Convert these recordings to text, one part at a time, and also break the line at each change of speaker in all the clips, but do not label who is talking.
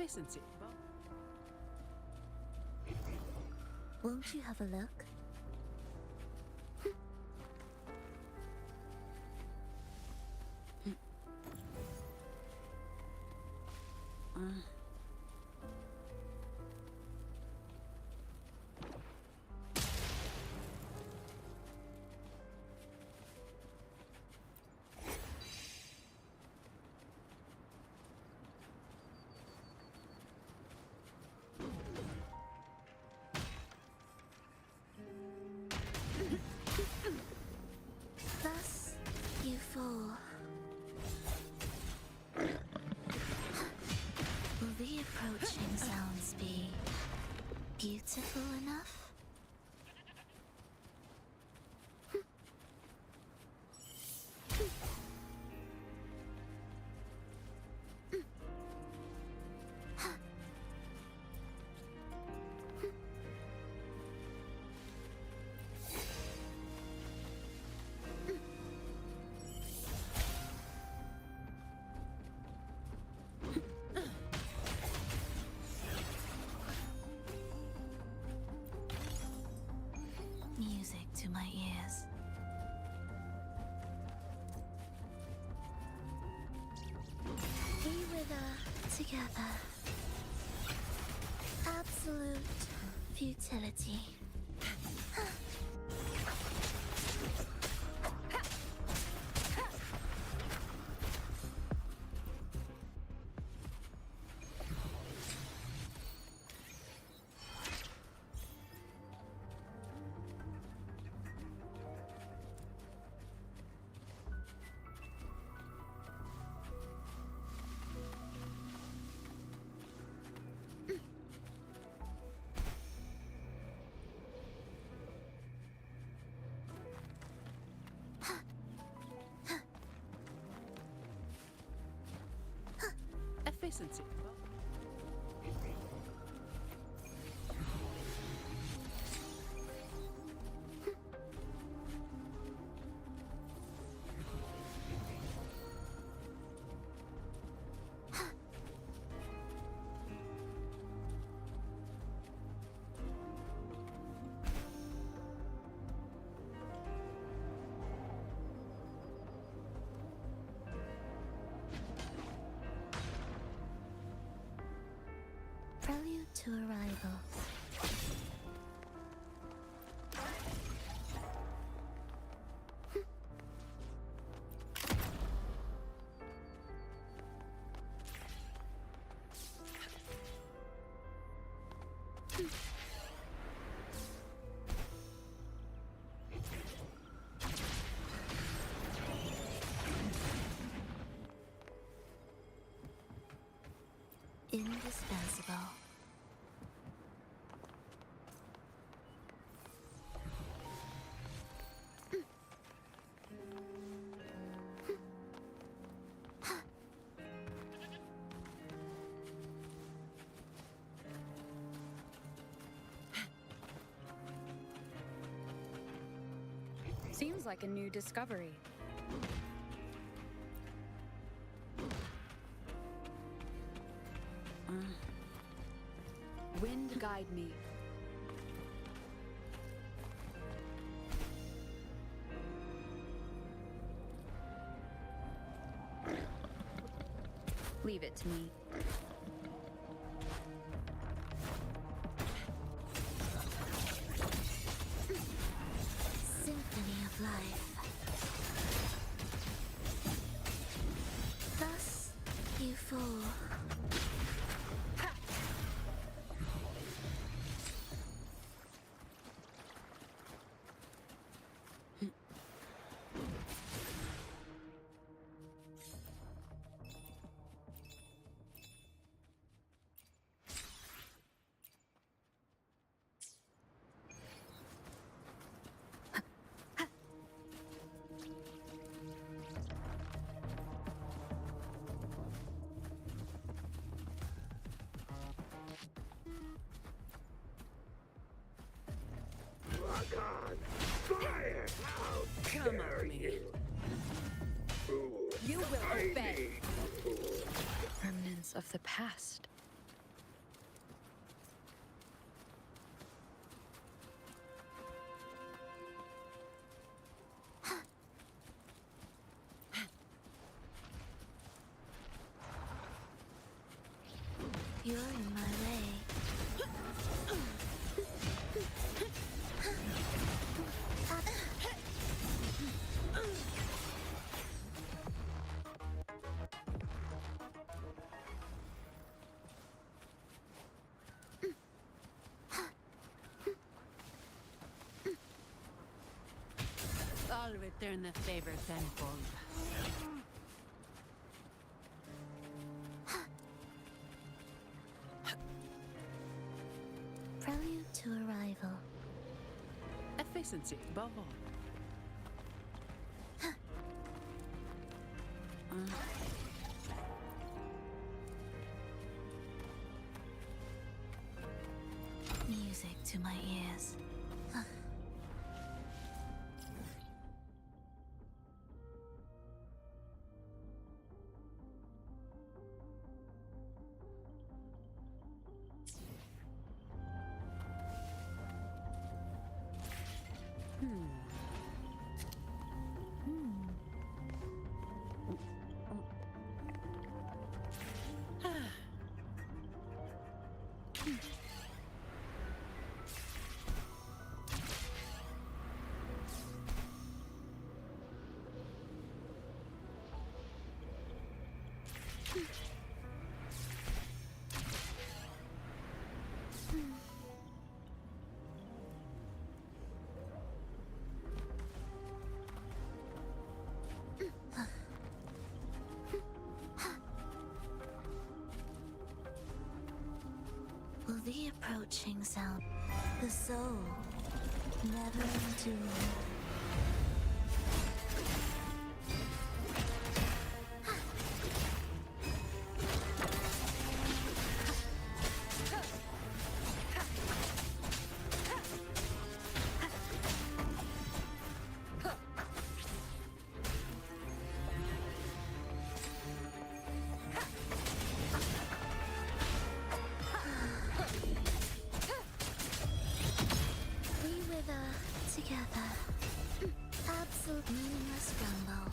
Efficiency.
Won't you have a look? Thus you fall. Will the approaching sounds be beautiful enough? Music to my ears. We wither together. Absolute futility.
Efficiency.
Prelude to arrival. Indispensable.
Seems like a new discovery.
Wind guide me.
Leave it to me.
Symphony of life. Thus you fall.
Come at me. You will obey.
Remnants of the past.
You're in my way.
I'll return the favor tenfold.
Prelude to arrival.
Efficiency above all.
Music to my ears. Will the approaching sound the soul never endure? We wither together. Absolute meaningless rumble.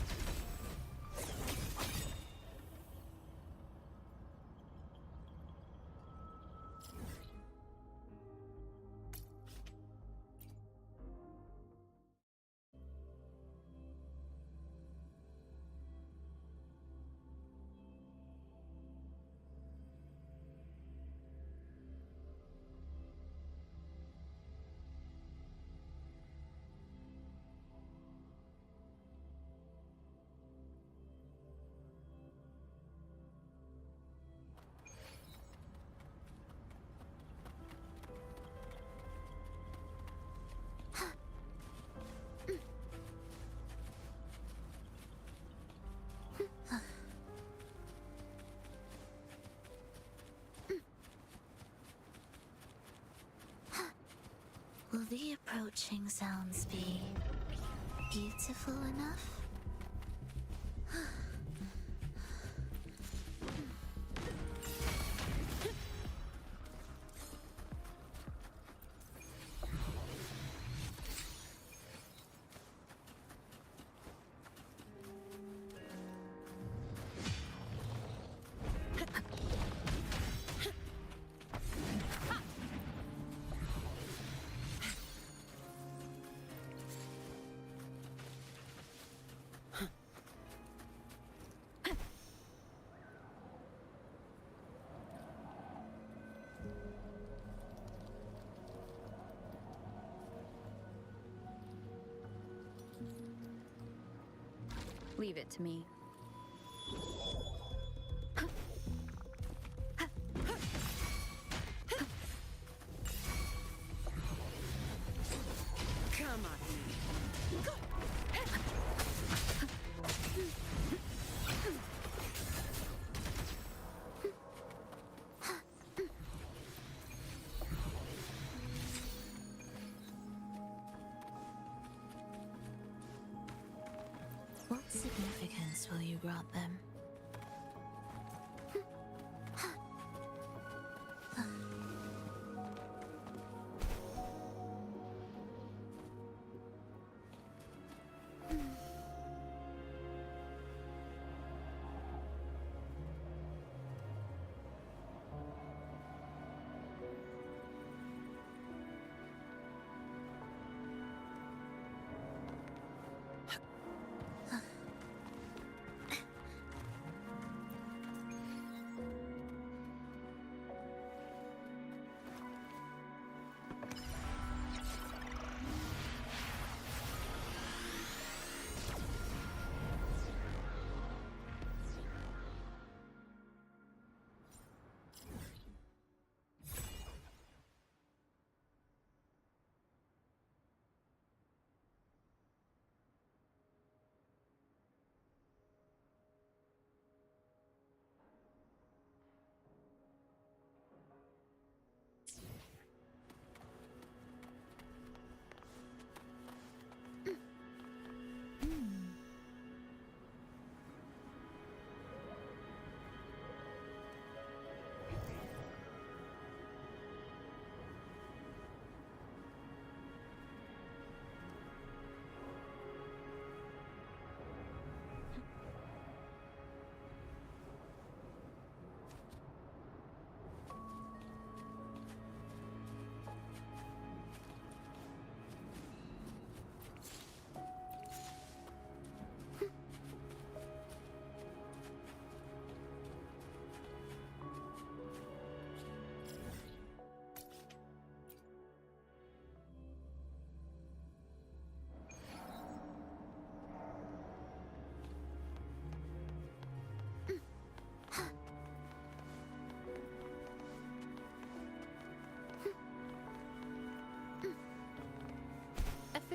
Will the approaching sounds be beautiful enough?
Leave it to me.
Come at me.
What significance will you grant them?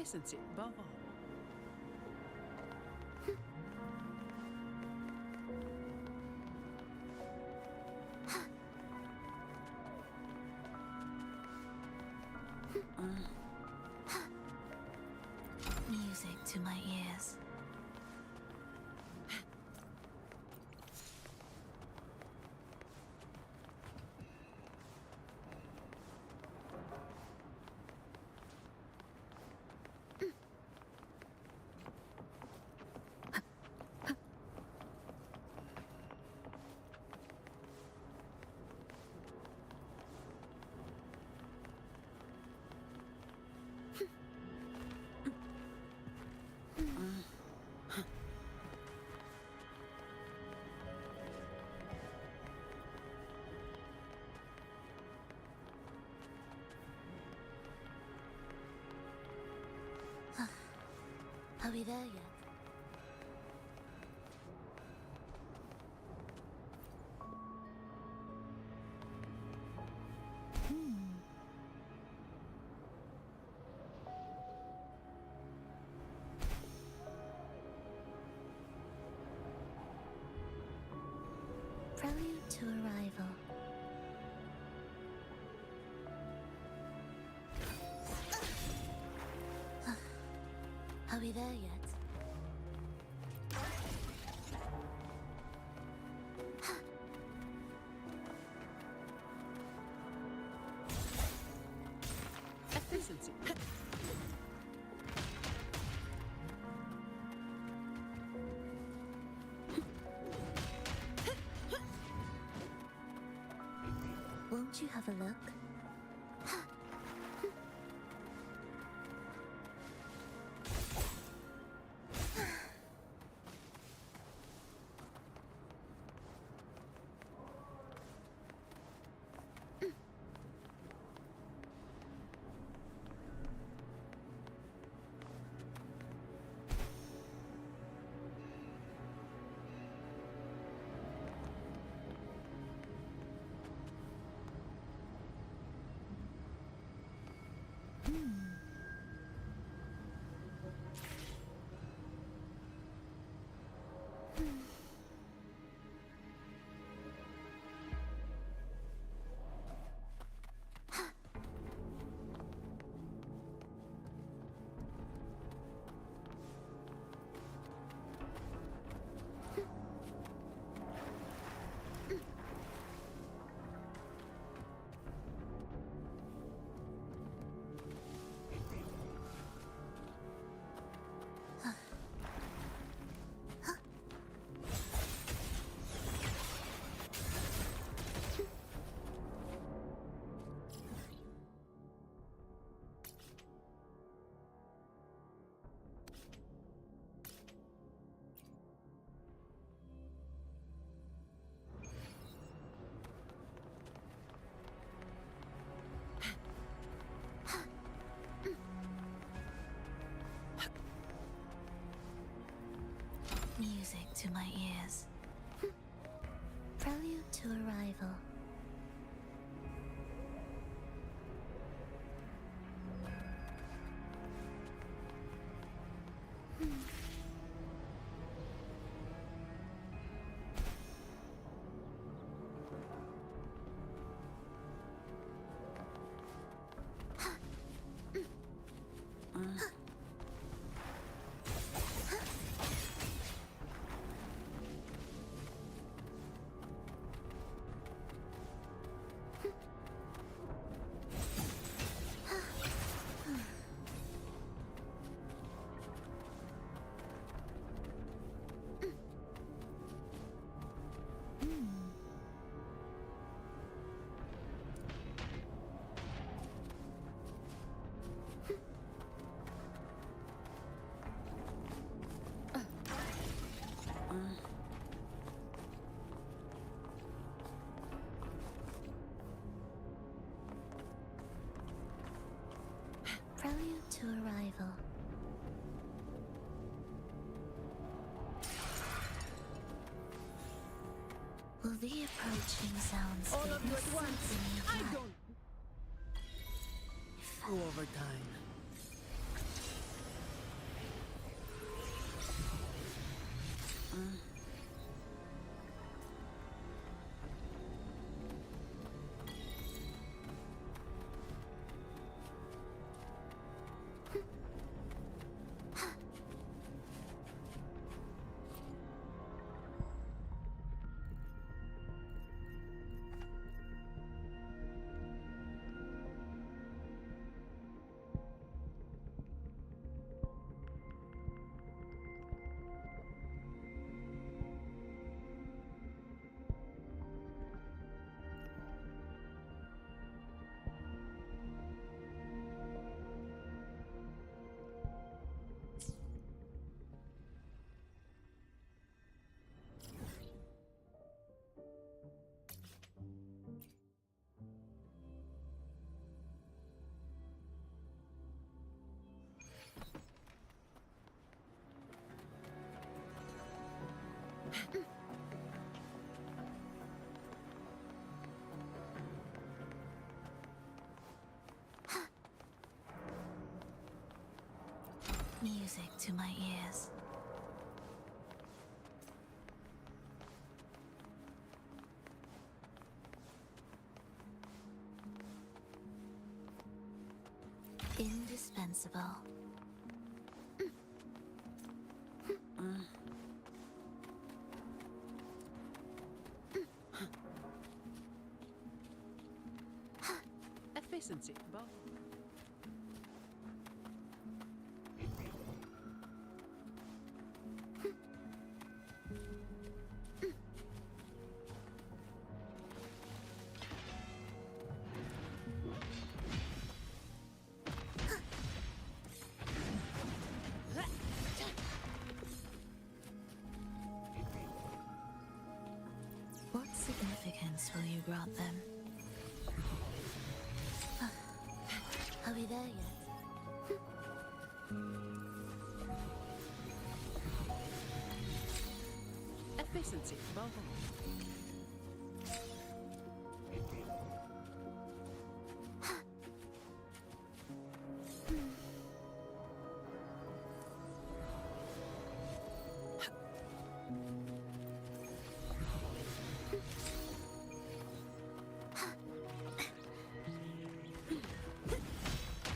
Efficiency above all.
Music to my ears. Are we there yet? Prelude to arrival. Are we there yet?
Efficiency.
Won't you have a look? Music to my ears. Prelude to arrival. Prelude to arrival. Will the approaching sounds
All
give
of
me
you at once.
something of
I
life?
don't go over time.
Music to my ears. Indispensable.
Efficiency. Both.
What significance will you grant them? Are we there yet?
Efficiency. Both.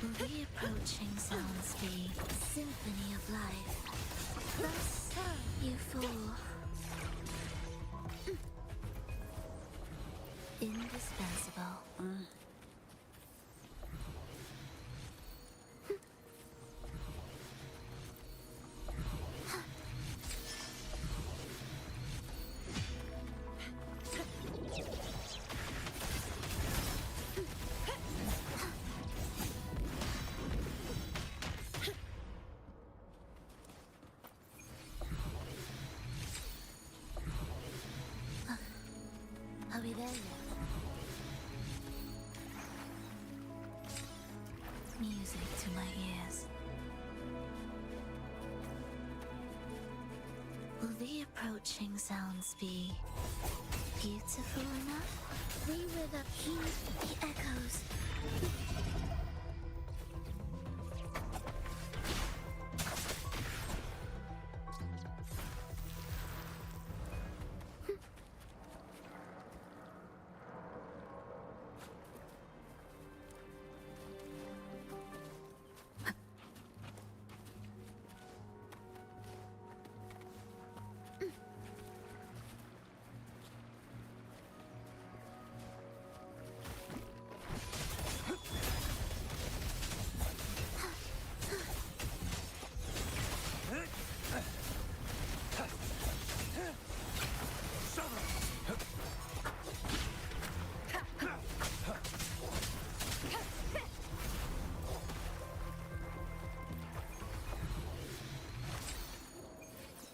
Will the approaching sounds be symphony of life? Thus you fall. Indispensable. Are we there yet? Music to my ears. Will the approaching sounds be beautiful enough? We will heed the echoes.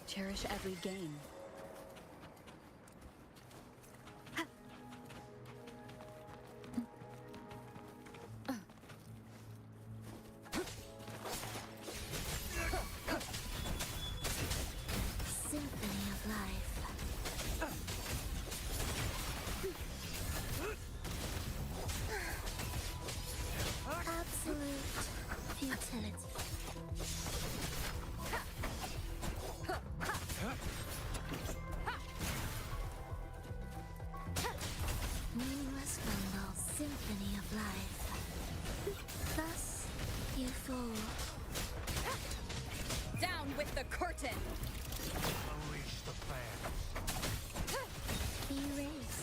Cherish every gain.
Symphony of life. Absolute futility. Meaningless rumble, symphony of life. Thus, you fall.
Down with the curtain!
Unleash the fans.
Erase.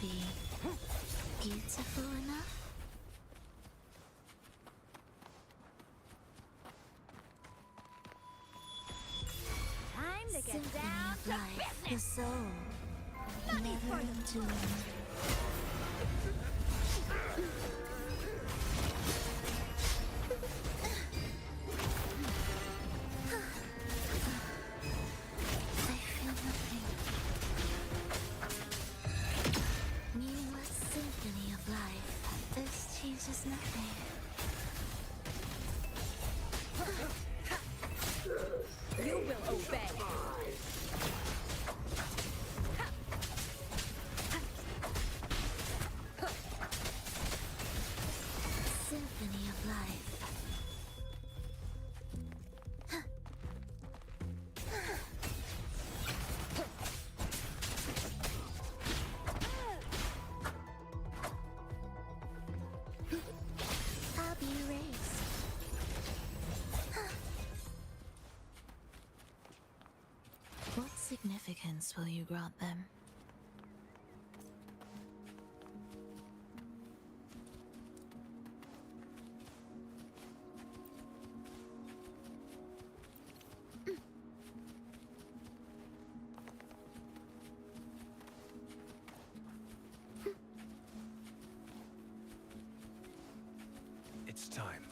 be beautiful enough?
Time to get
Symphony
down
of
to
life, the
business.
soul,
Money
never
for the
entombed. I feel nothing. Meaningless symphony of life. This changes nothing.
You will obey.
Symphony of life. I'll be erased. What significance will you grant them?
It's time.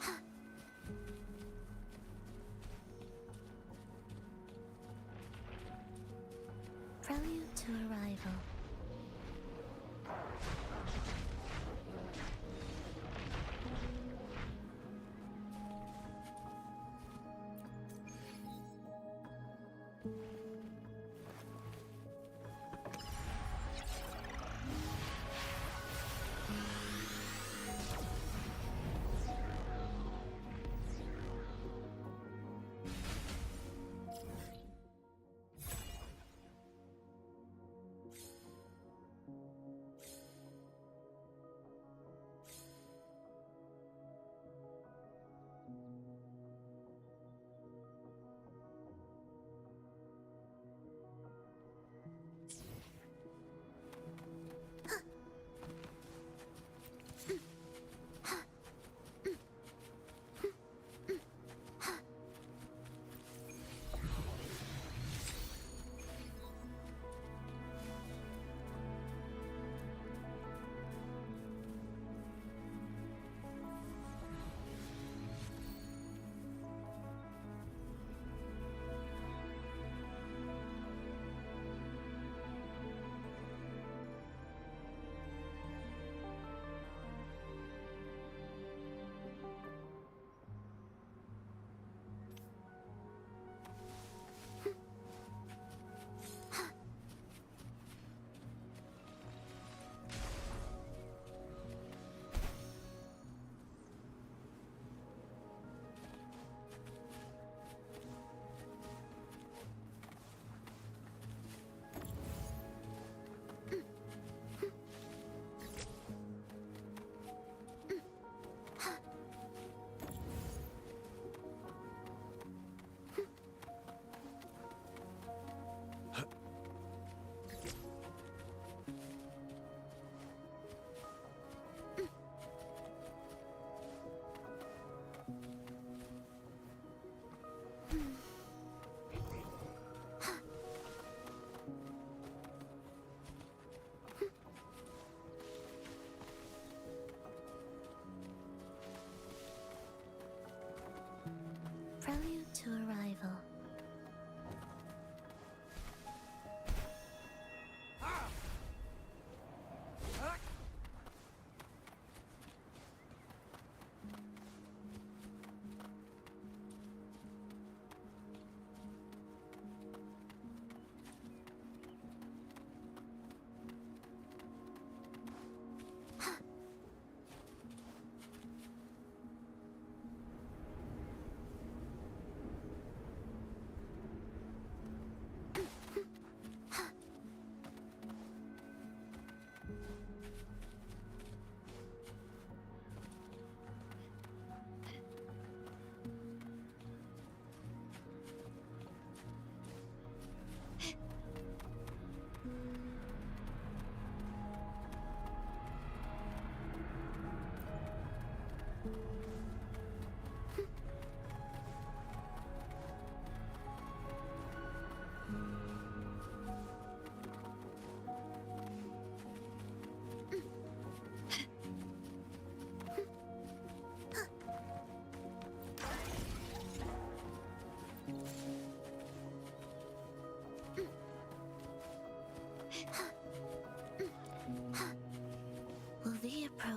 Prelude to arrival.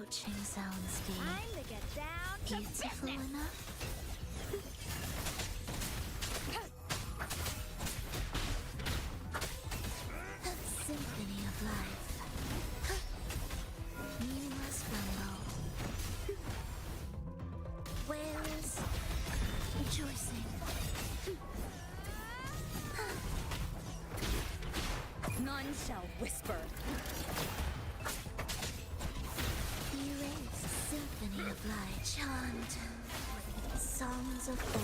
belching sounds be
Time to get down to
beautiful
business.
enough? Symphony of life. Meaningless rumble. Wails rejoicing.
None shall whisper.
Erased symphony of light. Chant songs of old.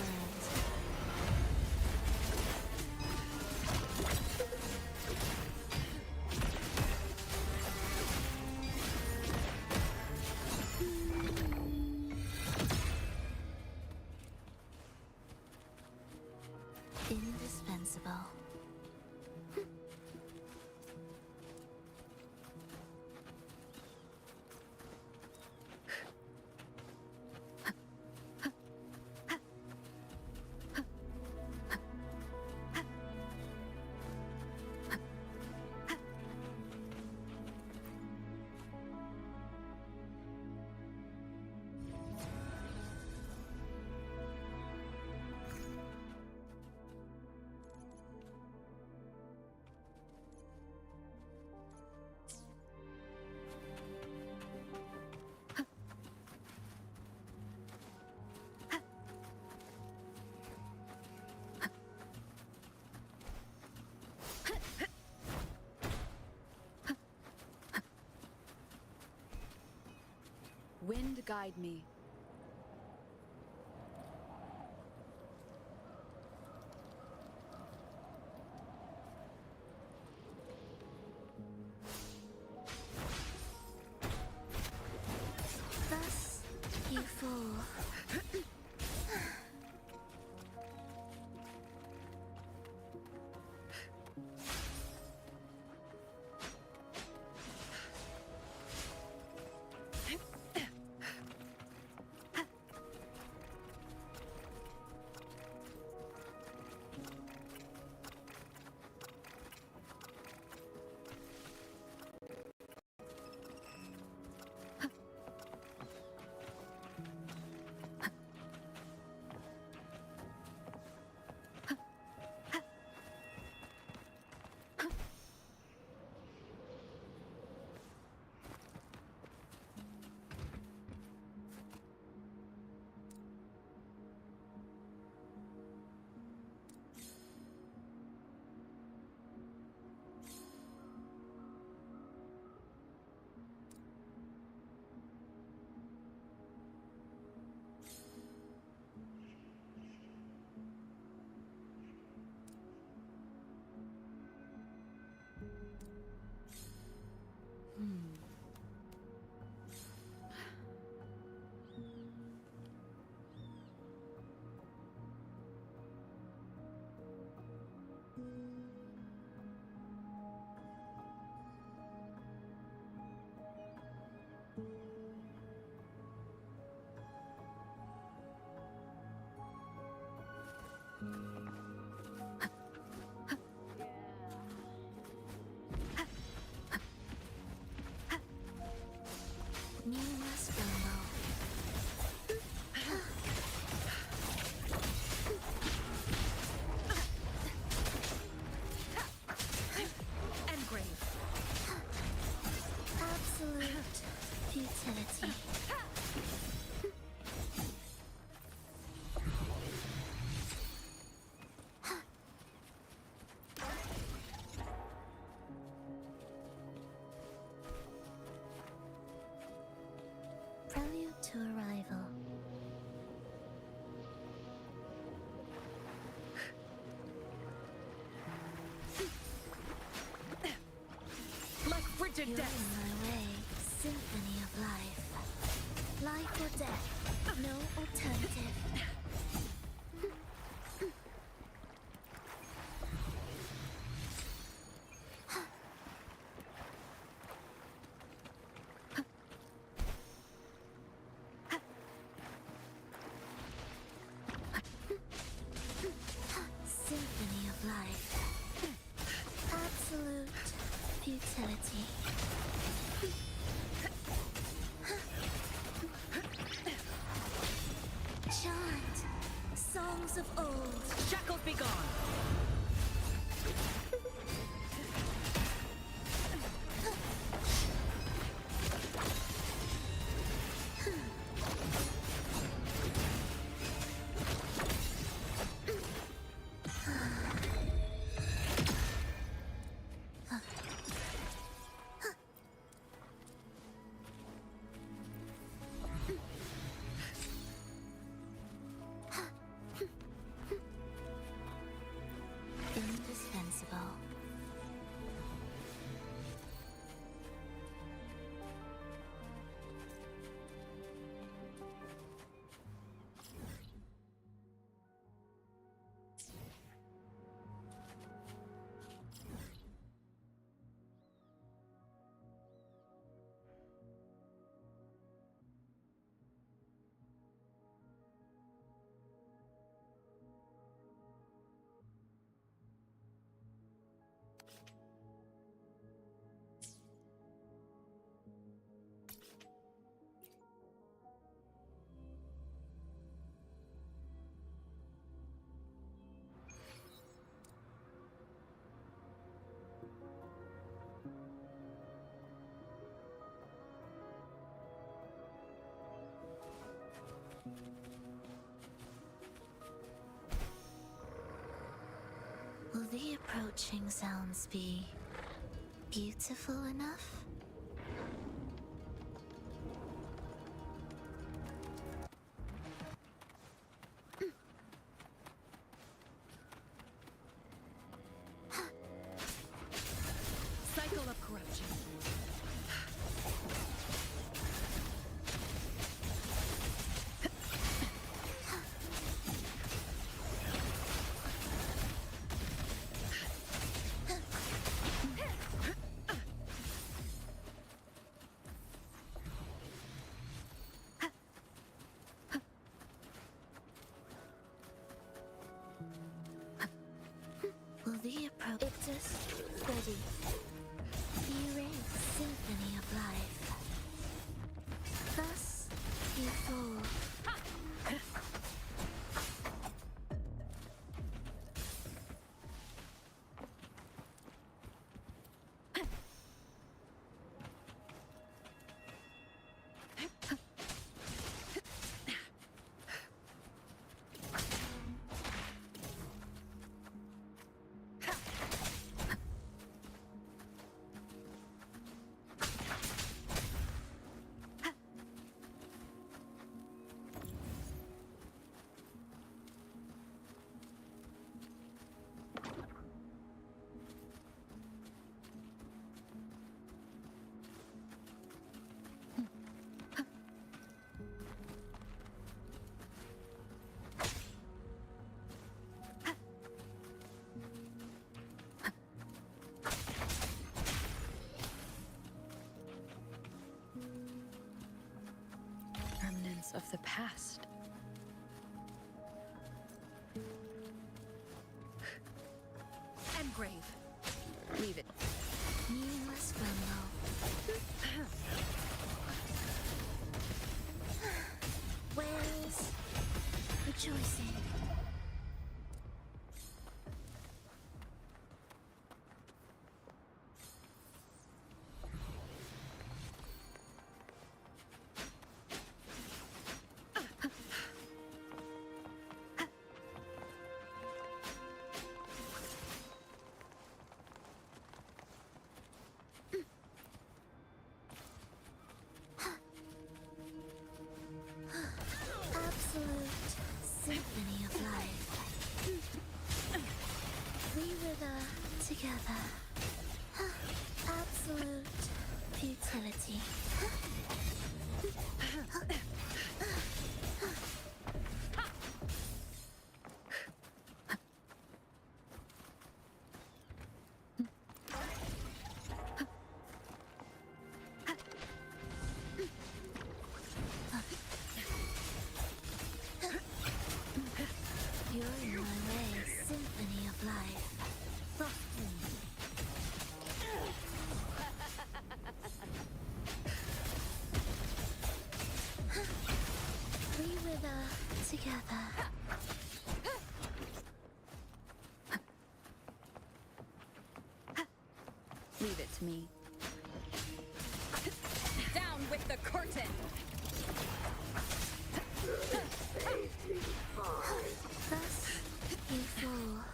Indispensable.
Wind guide me.
Thus you fall. Meaningless rumble.
Engrave.
Absolute futility. Prelude to arrival.
Like frigid
You're
death.
in my way, symphony of life. Life or death, no alternative. Symphony of life. Absolute futility. indispensable. Will the approaching sounds be beautiful enough?
Cycle of corruption.
Will the approach it just ready? The erased symphony of life. Thus you fall.
Remnants of the past. Engrave. Leave it.
Meaningless grumble. Where is rejoicing? Absolute symphony of life. We wither together. Absolute futility. You're in my way, symphony of life. We wither together.
Leave it to me. Down with the curtain!
Thus you fall.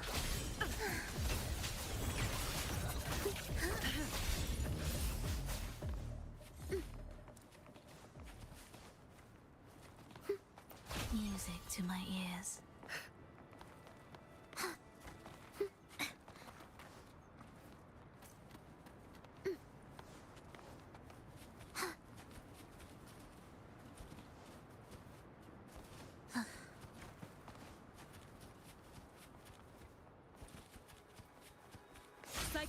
Music to my ears.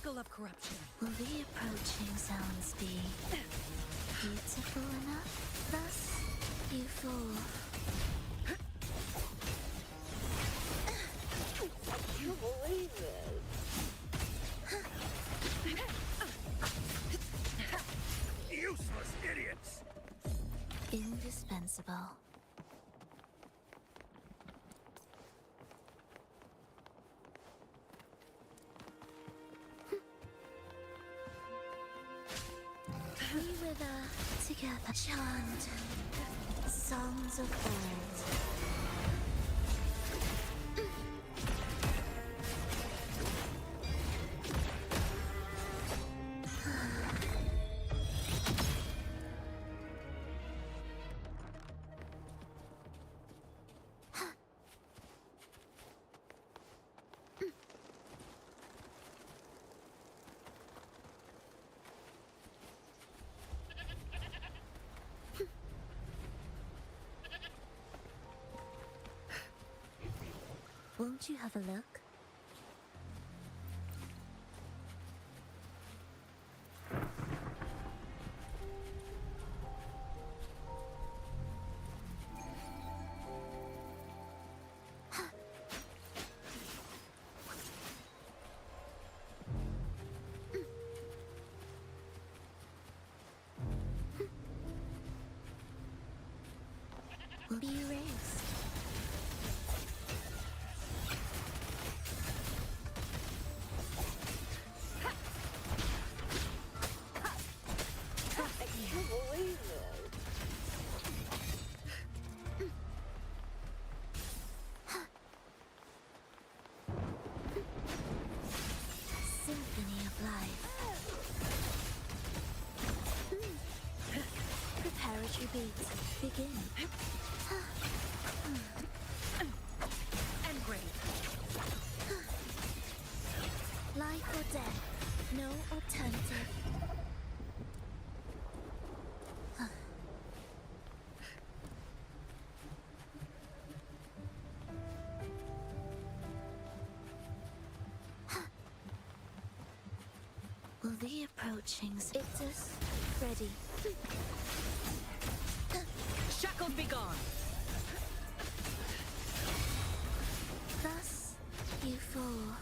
cycle of corruption.
Will the approaching sounds be beautiful enough? Thus, you fall.
You believe it?
Useless idiots!
Indispensable. We wither together, chant songs of old. Won't you have a look? Will be erased.
You believe it?
Symphony of life. Preparatory beats. Begin.
Engrave.
Life or death. No alternative. Will the approaching Ictus ready?
Shackled be gone.
Thus you fall.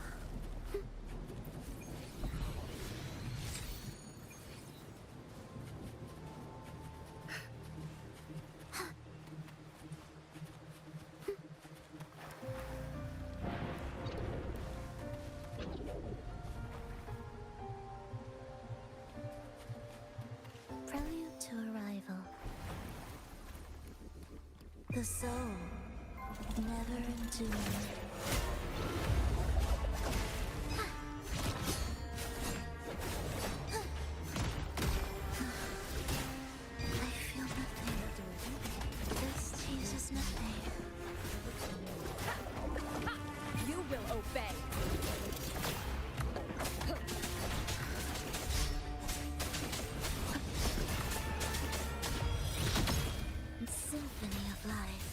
Prelude to arrival. The soul, never enduring. I feel nothing. This teases nothing.
You will obey.
Symphony of life.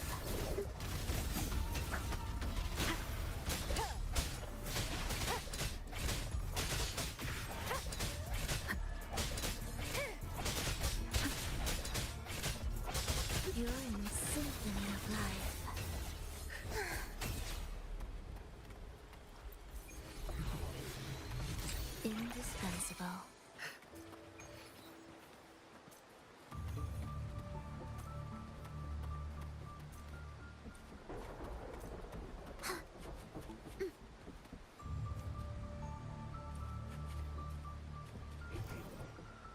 You're in symphony of life. Indispensable.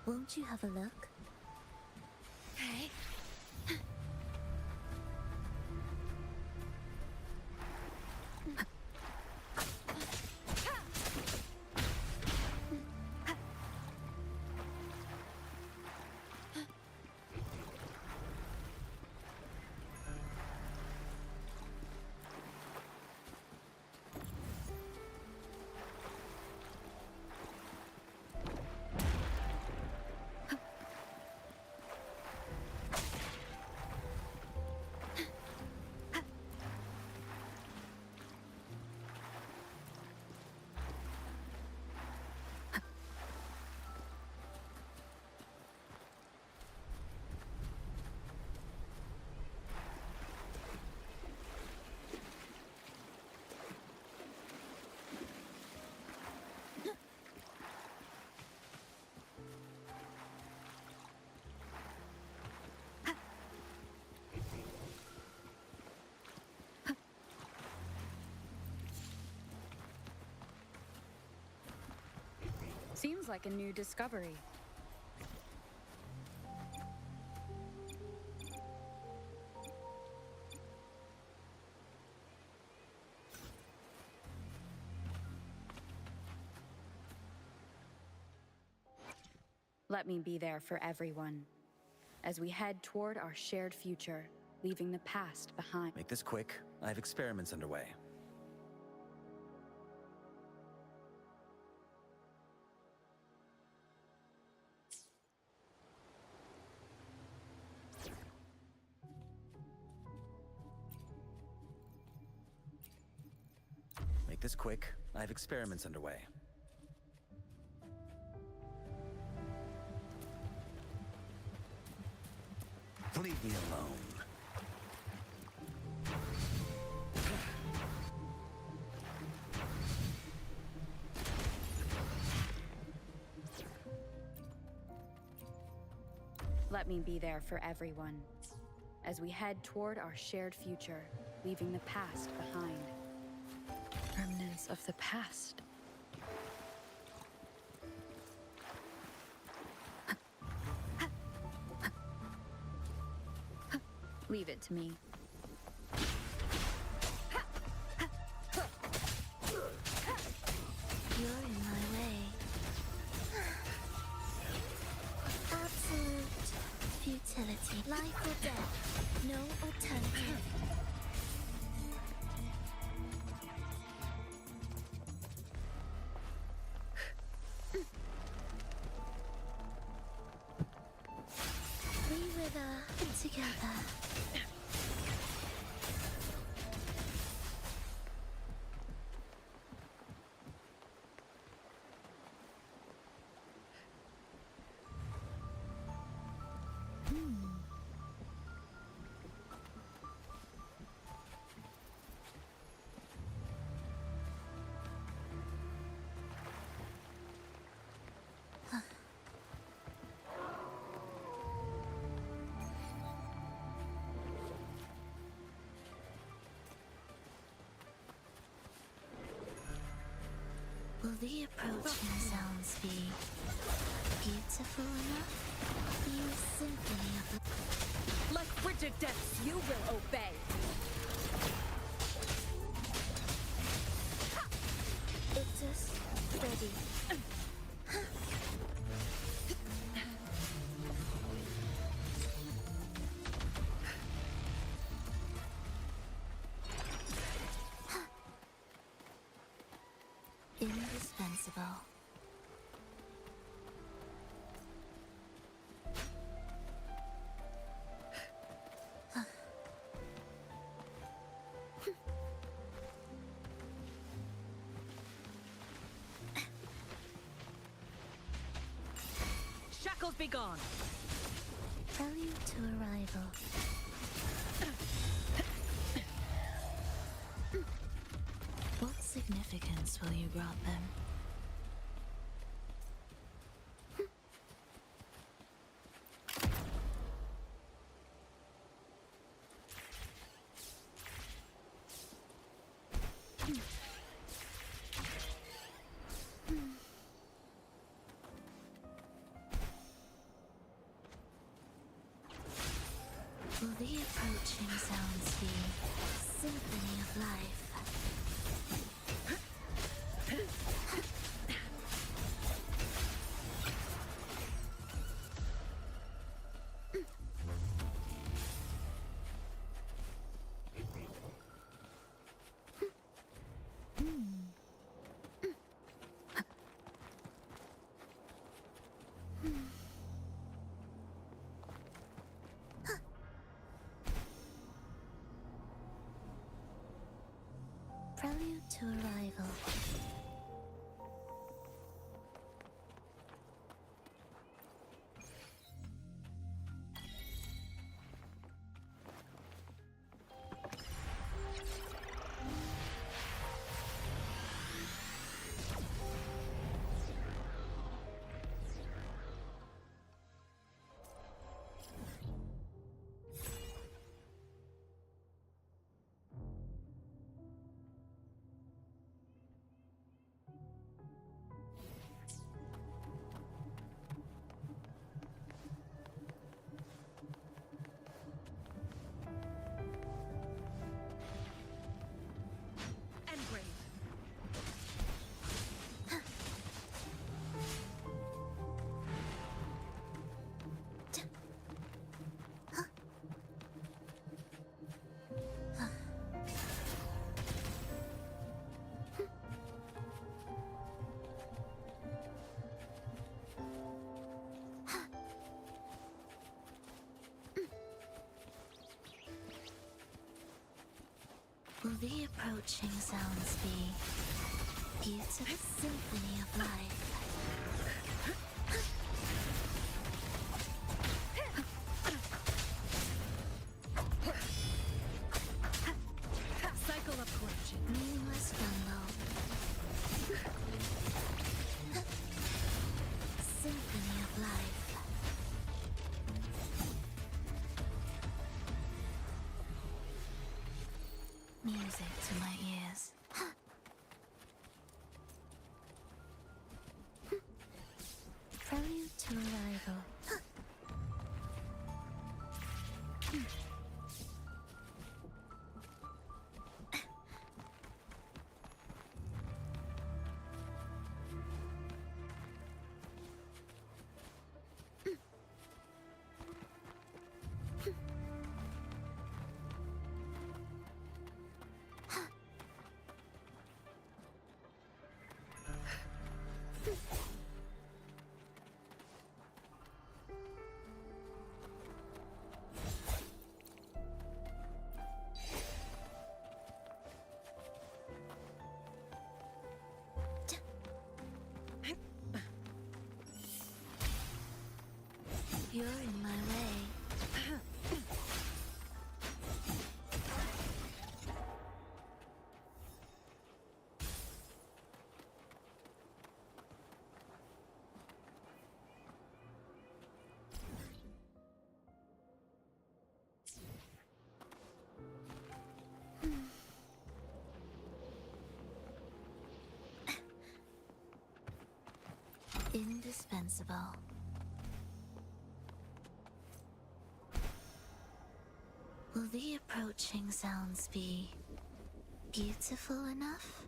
Won't you have a look?
Okay. like a new discovery. Let me be there for everyone as we head toward our shared future, leaving the past behind.
Make this quick. I have experiments underway. Make this quick. I have experiments underway. Leave me alone.
Let me be there for everyone as we head toward our shared future, leaving the past behind. Remnants of the past. Leave it to me.
You're in my way. Absolute futility. Life or death. No alternative. We wither together. Will the approaching sounds be beautiful enough? Be a symphony of
Like frigid depths, you will obey.
Ictus ready. Indispensable.
Shackles be gone.
Prelude to arrival. What significance will you grant them? Will the approaching sounds be symphony of life? Prelude to arrival. the approaching sounds be beautiful symphony of life?
Cycle of corruption.
Meaningless rumble. Symphony of life. Music to my ears. Prelude to arrival. You're in my way. Indispensable. Will the approaching sounds be beautiful enough?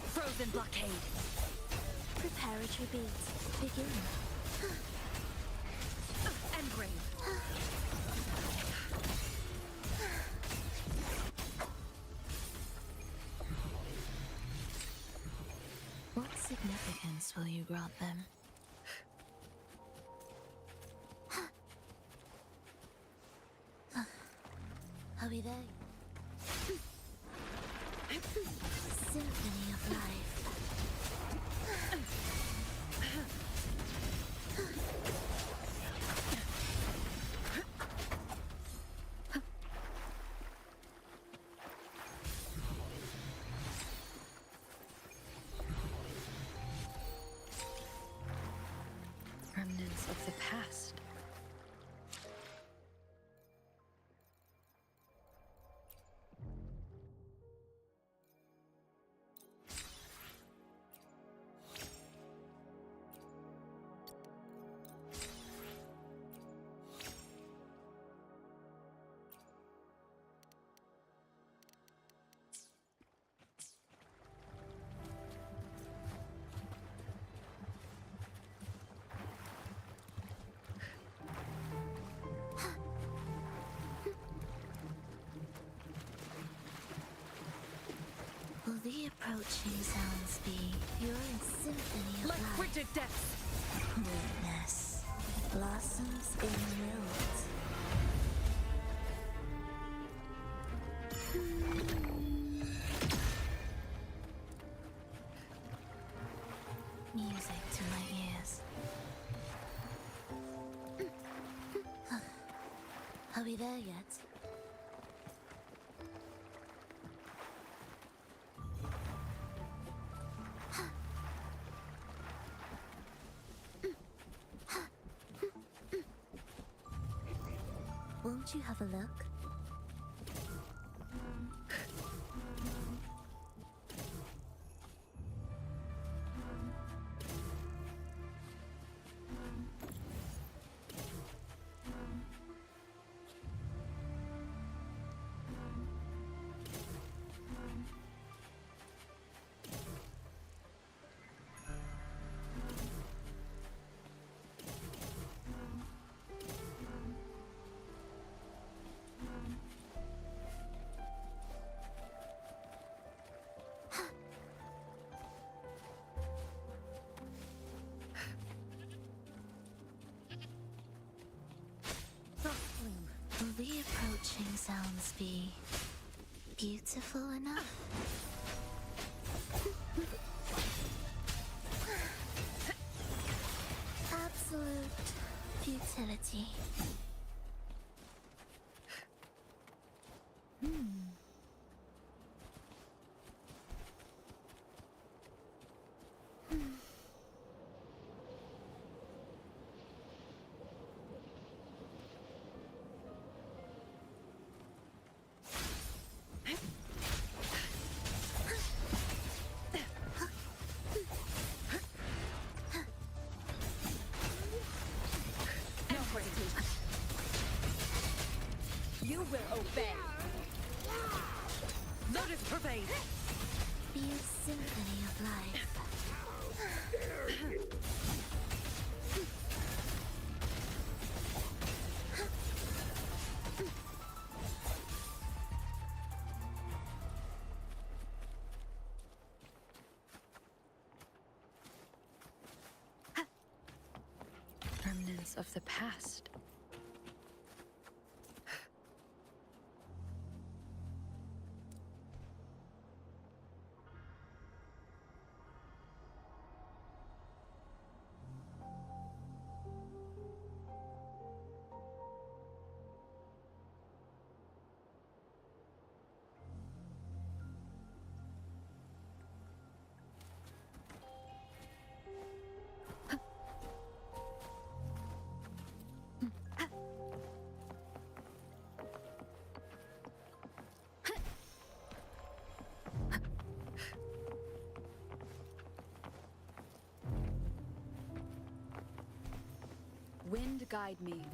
Frozen blockade.
Preparatory beats begin.
Engrave.
What significance will you grant them? Are we there? Symphony of life.
Remnants of the past.
Will the approaching sounds be your symphony of
Like
life?
frigid depths.
Weakness blossoms in wilt. Music to my ears. Are we there yet? Won't you have a look? the approaching sounds be beautiful enough? Absolute futility.
You will obey.
Lotus pervade.
Be a symphony of life.
Remnants of the past. Wind guide me.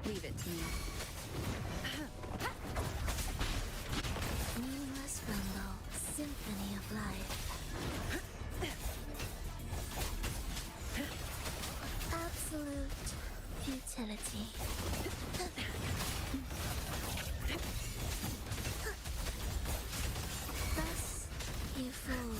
Leave it to me.
Meaningless rumble, symphony of life. Absolute futility. Thus you fall.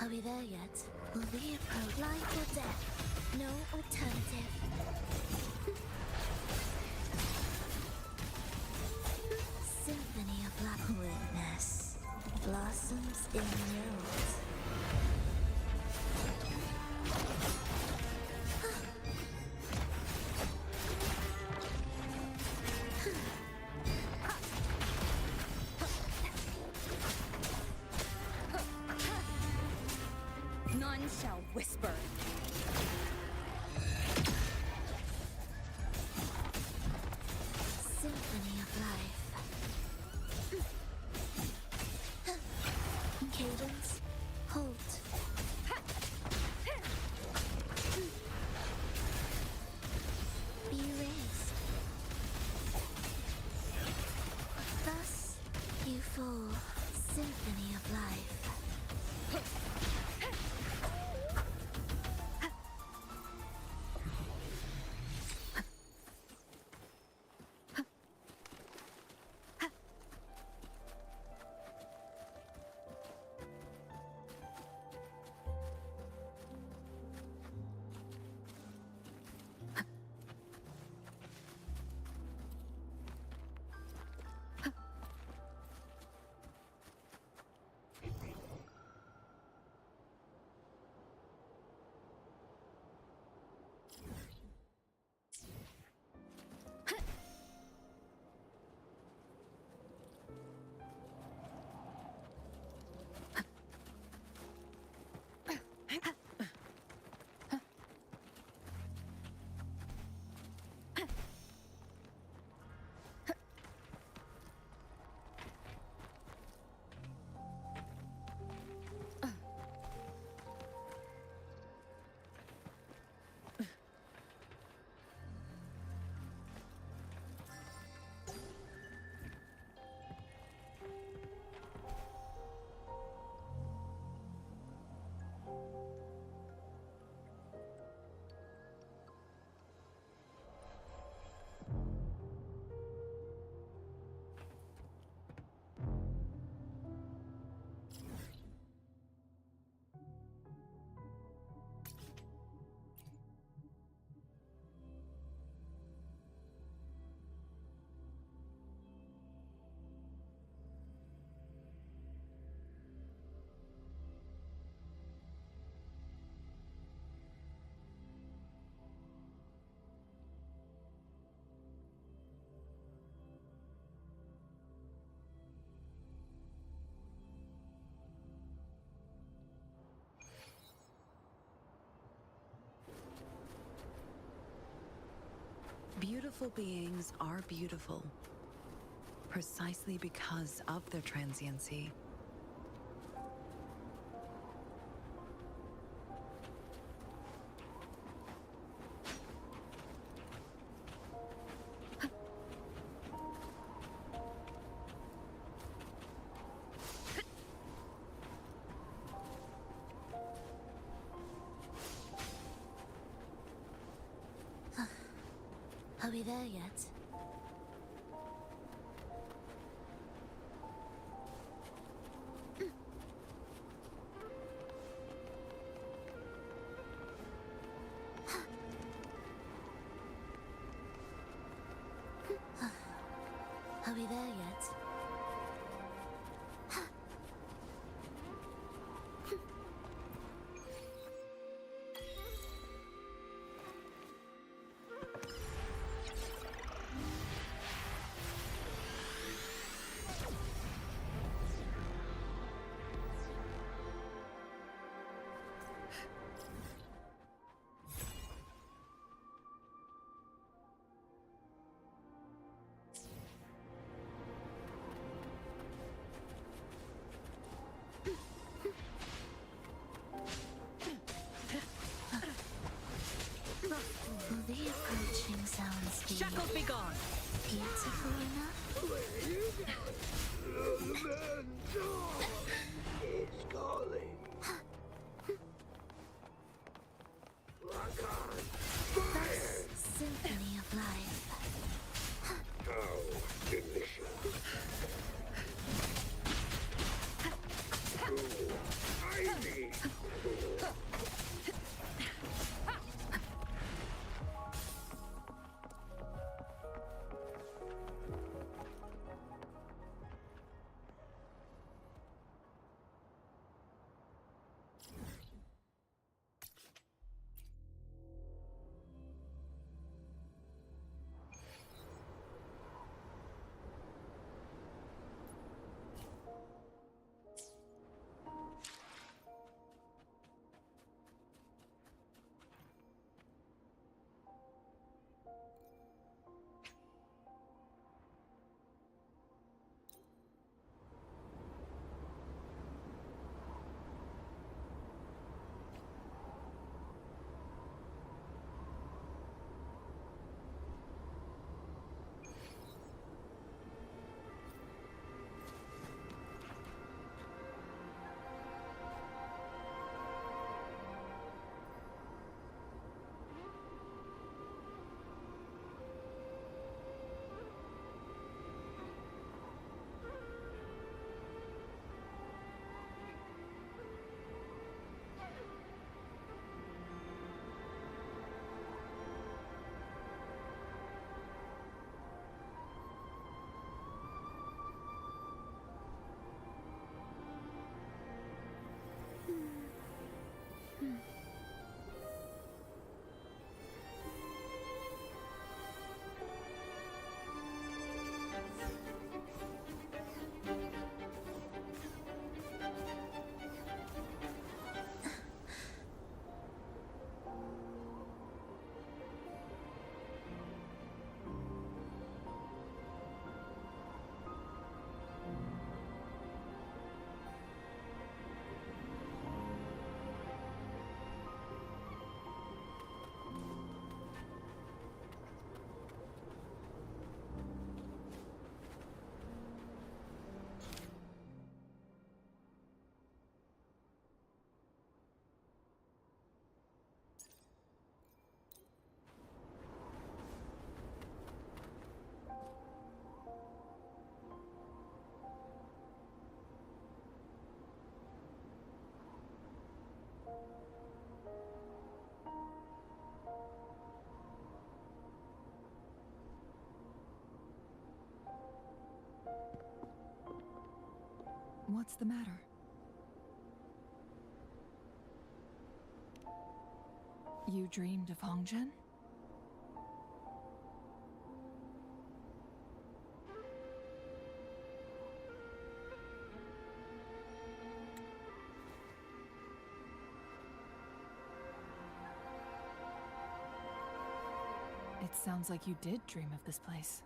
Are we there yet? Will we approach life or death? No alternative. Symphony of life. Witness. Blossoms in notes.
None shall whisper.
Symphony of life. Cadence. Halt. Be raised. Thus you fall. Symphony of life.
Beautiful beings are beautiful, precisely because of their transiency.
Are we there yet? Are we there yet? Will the approaching sounds be
Shackles be gone!
beautiful enough?
It's calling. Lock on.
This symphony of life.
Oh, delicious. Ivy.
What's the matter? You dreamed of Hongzhen?
It sounds like you did dream of this place.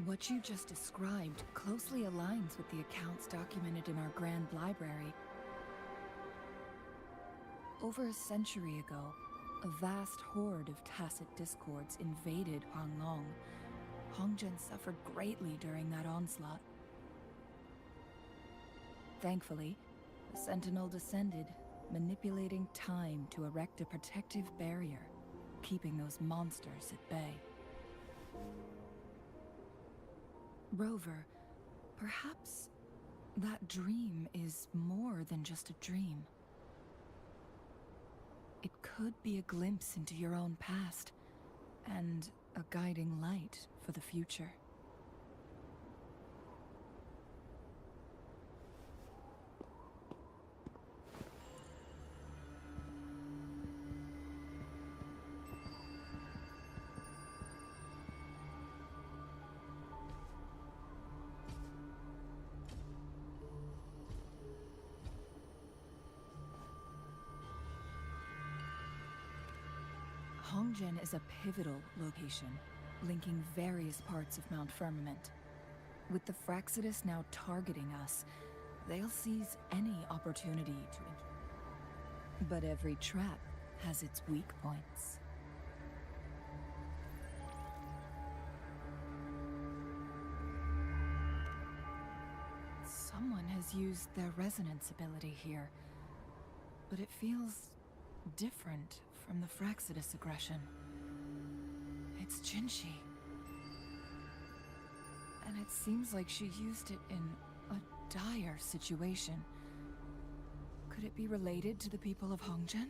What you just described closely aligns with the accounts documented in our Grand Library. Over a century ago, a vast horde of tacit discords invaded Huanglong. Hongzhen suffered greatly during that onslaught. Thankfully, the Sentinel descended, manipulating time to erect a protective barrier, keeping those monsters at bay. Rover, perhaps that dream is more than just a dream. It could be a glimpse into your own past, and a guiding light for the future. Hongzhen is a pivotal location, linking various parts of Mount Firmament. With the Fraxidus now targeting us, they'll seize any opportunity to... But every trap has its weak points. Someone has used their resonance ability here, but it feels different from the Fraxidus aggression. It's Jinshi. And it seems like she used it in a dire situation. Could it be related to the people of Hongzhen?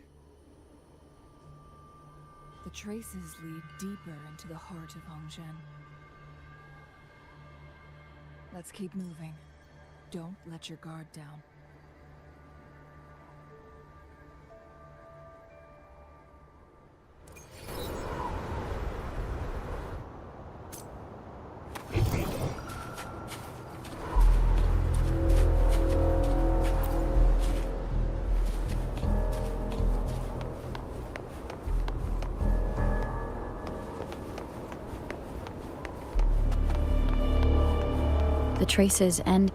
The traces lead deeper into the heart of Hongzhen. Let's keep moving. Don't let your guard down.
The traces end.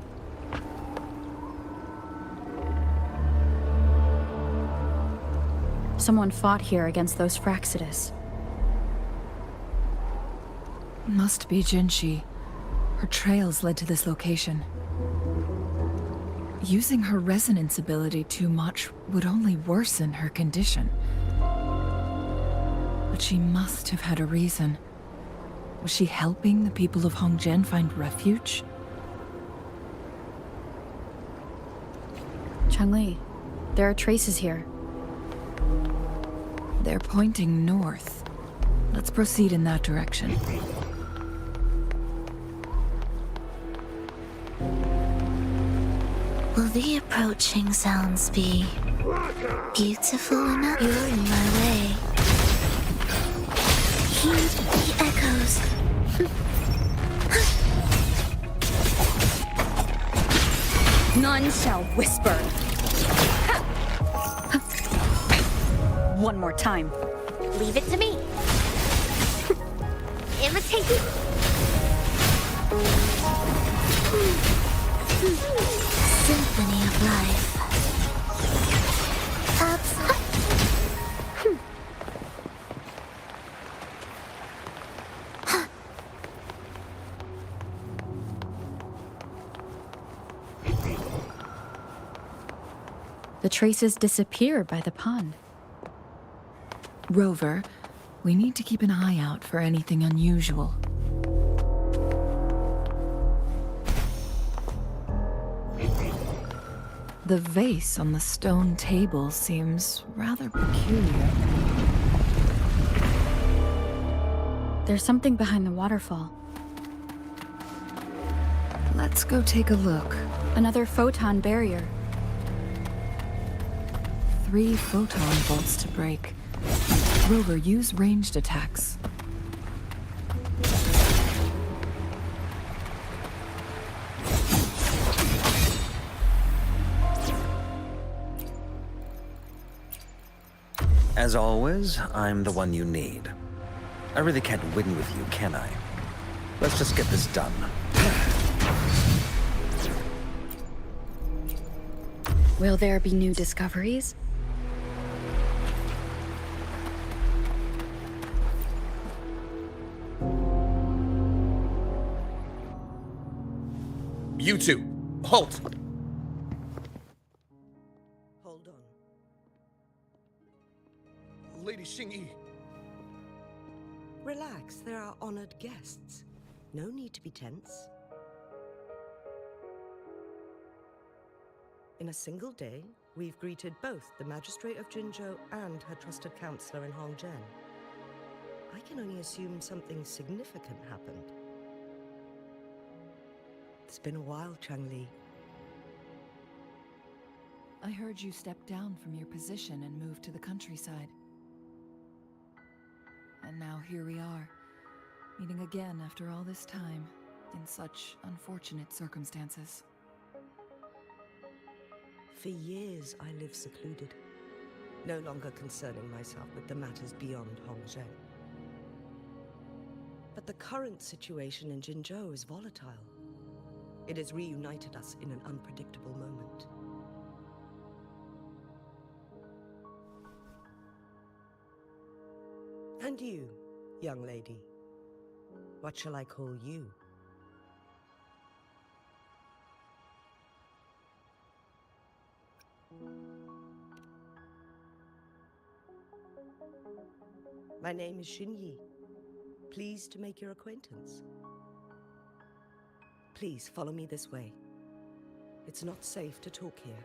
Someone fought here against those Fraxidus.
Must be Jinshi. Her trails led to this location. Using her resonance ability too much would only worsen her condition. But she must have had a reason. Was she helping the people of Hongzhen find refuge?
Changli, there are traces here.
They're pointing north. Let's proceed in that direction.
Will the approaching sounds be beautiful enough? You're in my way. Heed the echoes.
None shall whisper. One more time.
Leave it to me. Imitate me. Symphony of life.
The traces disappear by the pond.
Rover, we need to keep an eye out for anything unusual. The vase on the stone table seems rather peculiar.
There's something behind the waterfall.
Let's go take a look.
Another photon barrier.
3 photon bolts to break. Rover, use ranged attacks.
As always, I'm the one you need. I really can't win with you, can I? Let's just get this done.
Will there be new discoveries?
You two, halt!
Hold on.
Lady Xingyi.
Relax, there are honored guests. No need to be tense. In a single day, we've greeted both the Magistrate of Jinzhou and her trusted counselor in Hongzhen. I can only assume something significant happened. It's been a while, Changli.
I heard you stepped down from your position and moved to the countryside. And now here we are, meeting again after all this time, in such unfortunate circumstances.
For years, I lived secluded, no longer concerning myself with the matters beyond Hongzhen. But the current situation in Jinzhou is volatile. It has reunited us in an unpredictable moment. And you, young lady, what shall I call you? My name is Xinyi. Pleased to make your acquaintance. Please follow me this way. It's not safe to talk here.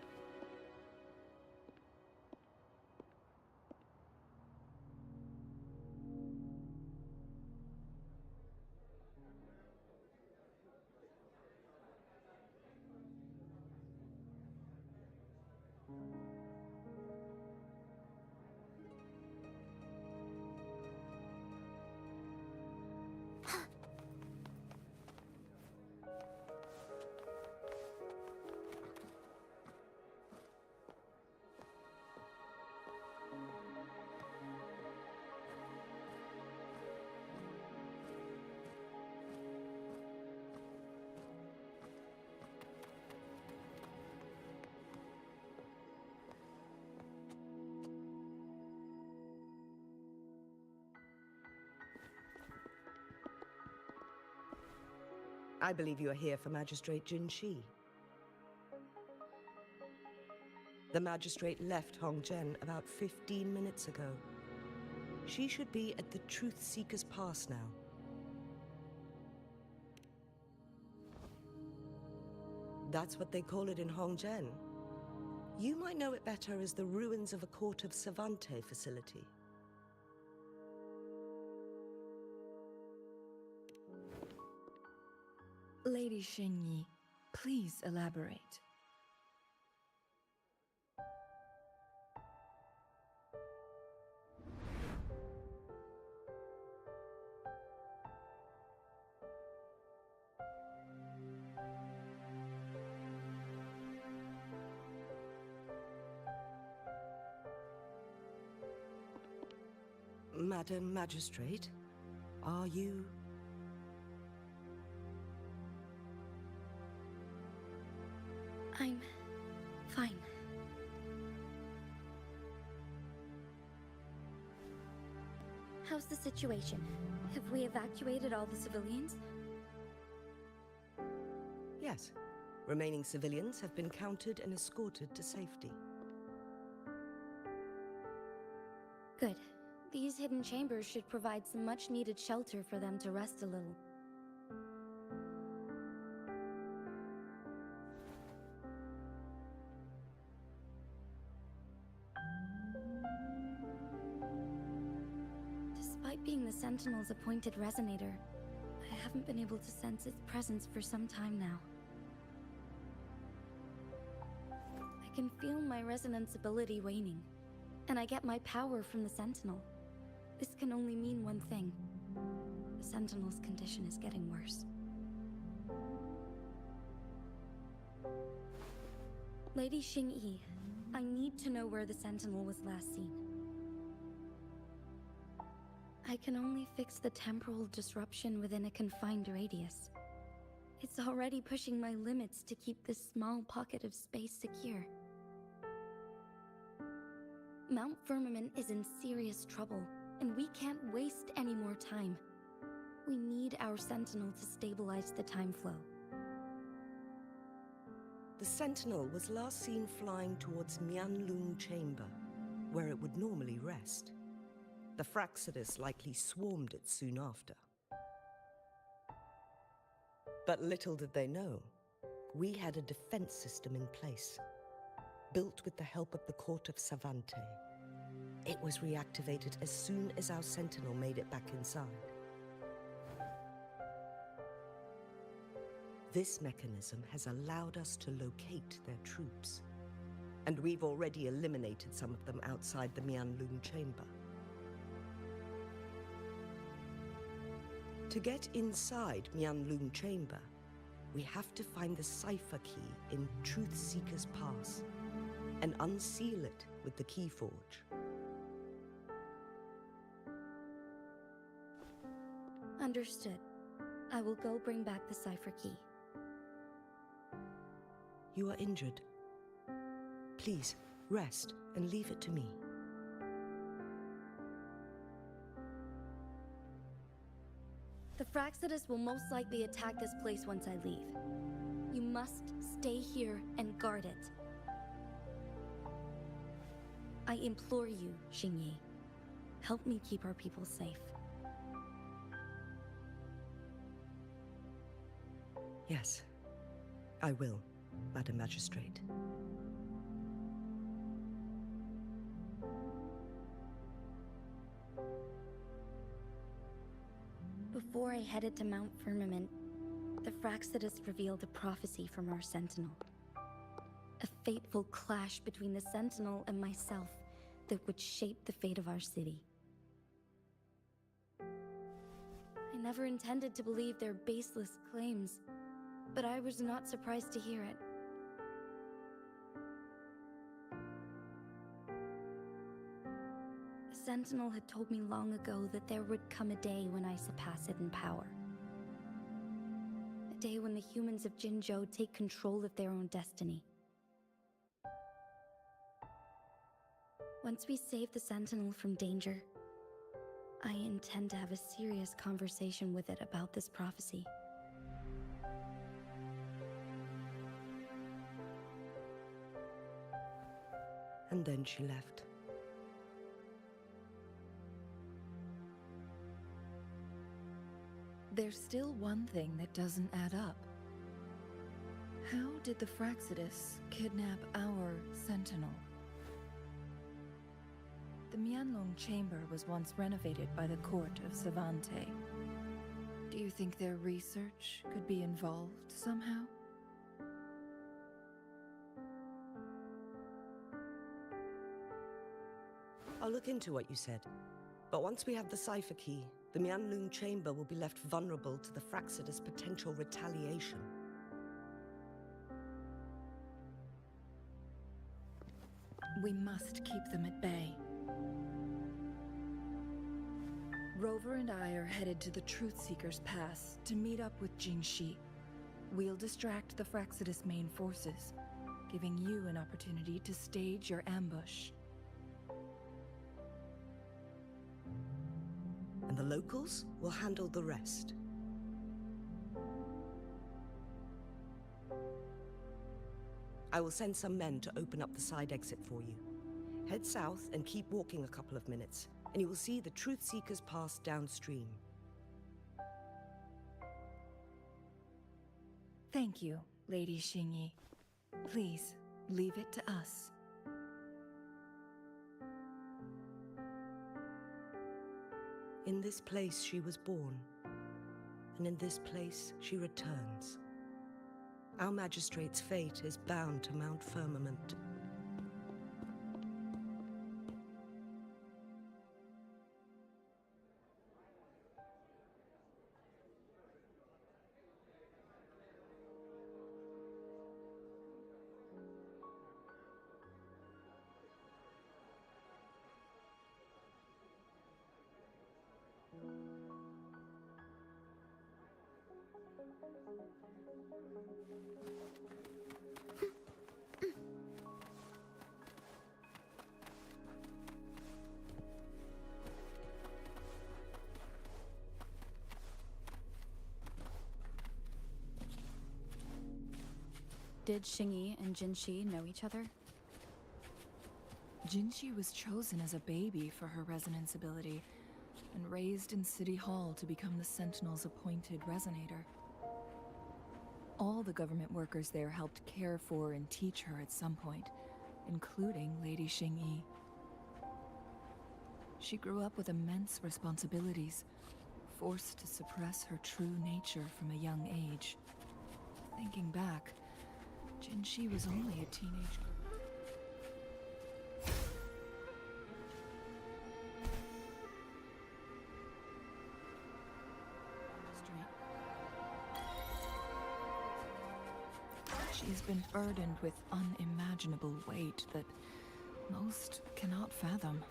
I believe you are here for Magistrate Jin Shi. The Magistrate left Hongzhen about 15 minutes ago. She should be at the Truth Seeker's Pass now. That's what they call it in Hongzhen. You might know it better as the ruins of a Court of Savante facility.
Lady Xingyi, please elaborate.
Madam Magistrate, are you...
I'm fine. How's the situation? Have we evacuated all the civilians?
Yes. Remaining civilians have been counted and escorted to safety.
Good. These hidden chambers should provide some much-needed shelter for them to rest a little. Despite being the Sentinel's appointed resonator, I haven't been able to sense its presence for some time now. I can feel my resonance ability waning, and I get my power from the Sentinel. This can only mean one thing. The Sentinel's condition is getting worse. Lady Xingyi, I need to know where the Sentinel was last seen. I can only fix the temporal disruption within a confined radius. It's already pushing my limits to keep this small pocket of space secure. Mount Firmament is in serious trouble, and we can't waste any more time. We need our Sentinel to stabilize the time flow.
The Sentinel was last seen flying towards Mianlung Chamber, where it would normally rest. The Fraxidus likely swarmed it soon after. But little did they know, we had a defense system in place, built with the help of the court of Savante. It was reactivated as soon as our Sentinel made it back inside. This mechanism has allowed us to locate their troops, and we've already eliminated some of them outside the Mianlung Chamber. To get inside Mianlung Chamber, we have to find the cipher key in Truth Seeker's Pass and unseal it with the Keyforge.
Understood. I will go bring back the cipher key.
You are injured. Please, rest and leave it to me.
The Fraxidus will most likely attack this place once I leave. You must stay here and guard it. I implore you, Xingyi. Help me keep our people safe.
Yes, I will, Madam Magistrate.
Before I headed to Mount Firmament, the Fraxidus revealed a prophecy from our Sentinel. A fateful clash between the Sentinel and myself that would shape the fate of our city. I never intended to believe their baseless claims, but I was not surprised to hear it. The Sentinel had told me long ago that there would come a day when I surpass it in power. A day when the humans of Jinzhou take control of their own destiny. Once we save the Sentinel from danger, I intend to have a serious conversation with it about this prophecy.
And then she left.
There's still one thing that doesn't add up. How did the Fraxidus kidnap our Sentinel? The Mianlong Chamber was once renovated by the court of Savante. Do you think their research could be involved somehow?
I'll look into what you said. But once we have the cipher key, the Mianlung Chamber will be left vulnerable to the Fraxidus' potential retaliation.
We must keep them at bay. Rover and I are headed to the Truth Seeker's Pass to meet up with Jingxi. We'll distract the Fraxidus' main forces, giving you an opportunity to stage your ambush.
And the locals will handle the rest. I will send some men to open up the side exit for you. Head south and keep walking a couple of minutes, and you will see the Truth Seeker's Pass downstream.
Thank you, Lady Xingyi. Please, leave it to us.
In this place she was born, and in this place she returns. Our magistrate's fate is bound to Mount Firmament.
Did Xingyi and Jinxi know each other?
Jinxi was chosen as a baby for her resonance ability and raised in City Hall to become the Sentinel's appointed resonator. All the government workers there helped care for and teach her at some point, including Lady Xingyi. She grew up with immense responsibilities, forced to suppress her true nature from a young age. Thinking back, Jinxi was only a teenage girl. She's been burdened with unimaginable weight that most cannot fathom.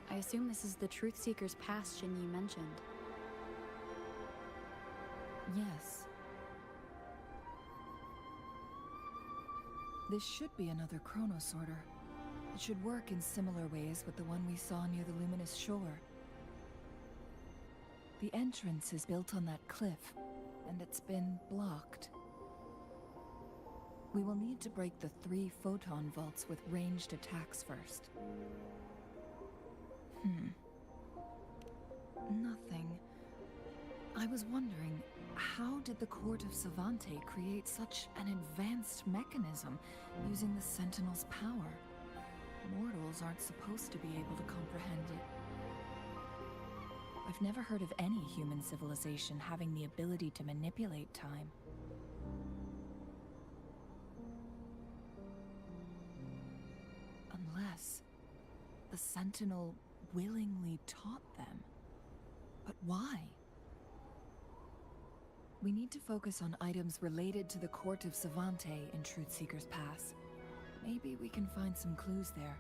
I assume this is the Truth Seeker's past Xingyi mentioned.
Yes. This should be another chronosorter. It should work in similar ways with the one we saw near the luminous shore. The entrance is built on that cliff, and it's been blocked. We will need to break the 3 photon vaults with ranged attacks first. Nothing. I was wondering, how did the Court of Savante create such an advanced mechanism using the Sentinel's power? Mortals aren't supposed to be able to comprehend it. I've never heard of any human civilization having the ability to manipulate time. Unless the Sentinel willingly taught them. But why? We need to focus on items related to the Court of Savante in Truthseeker's Pass. Maybe we can find some clues there.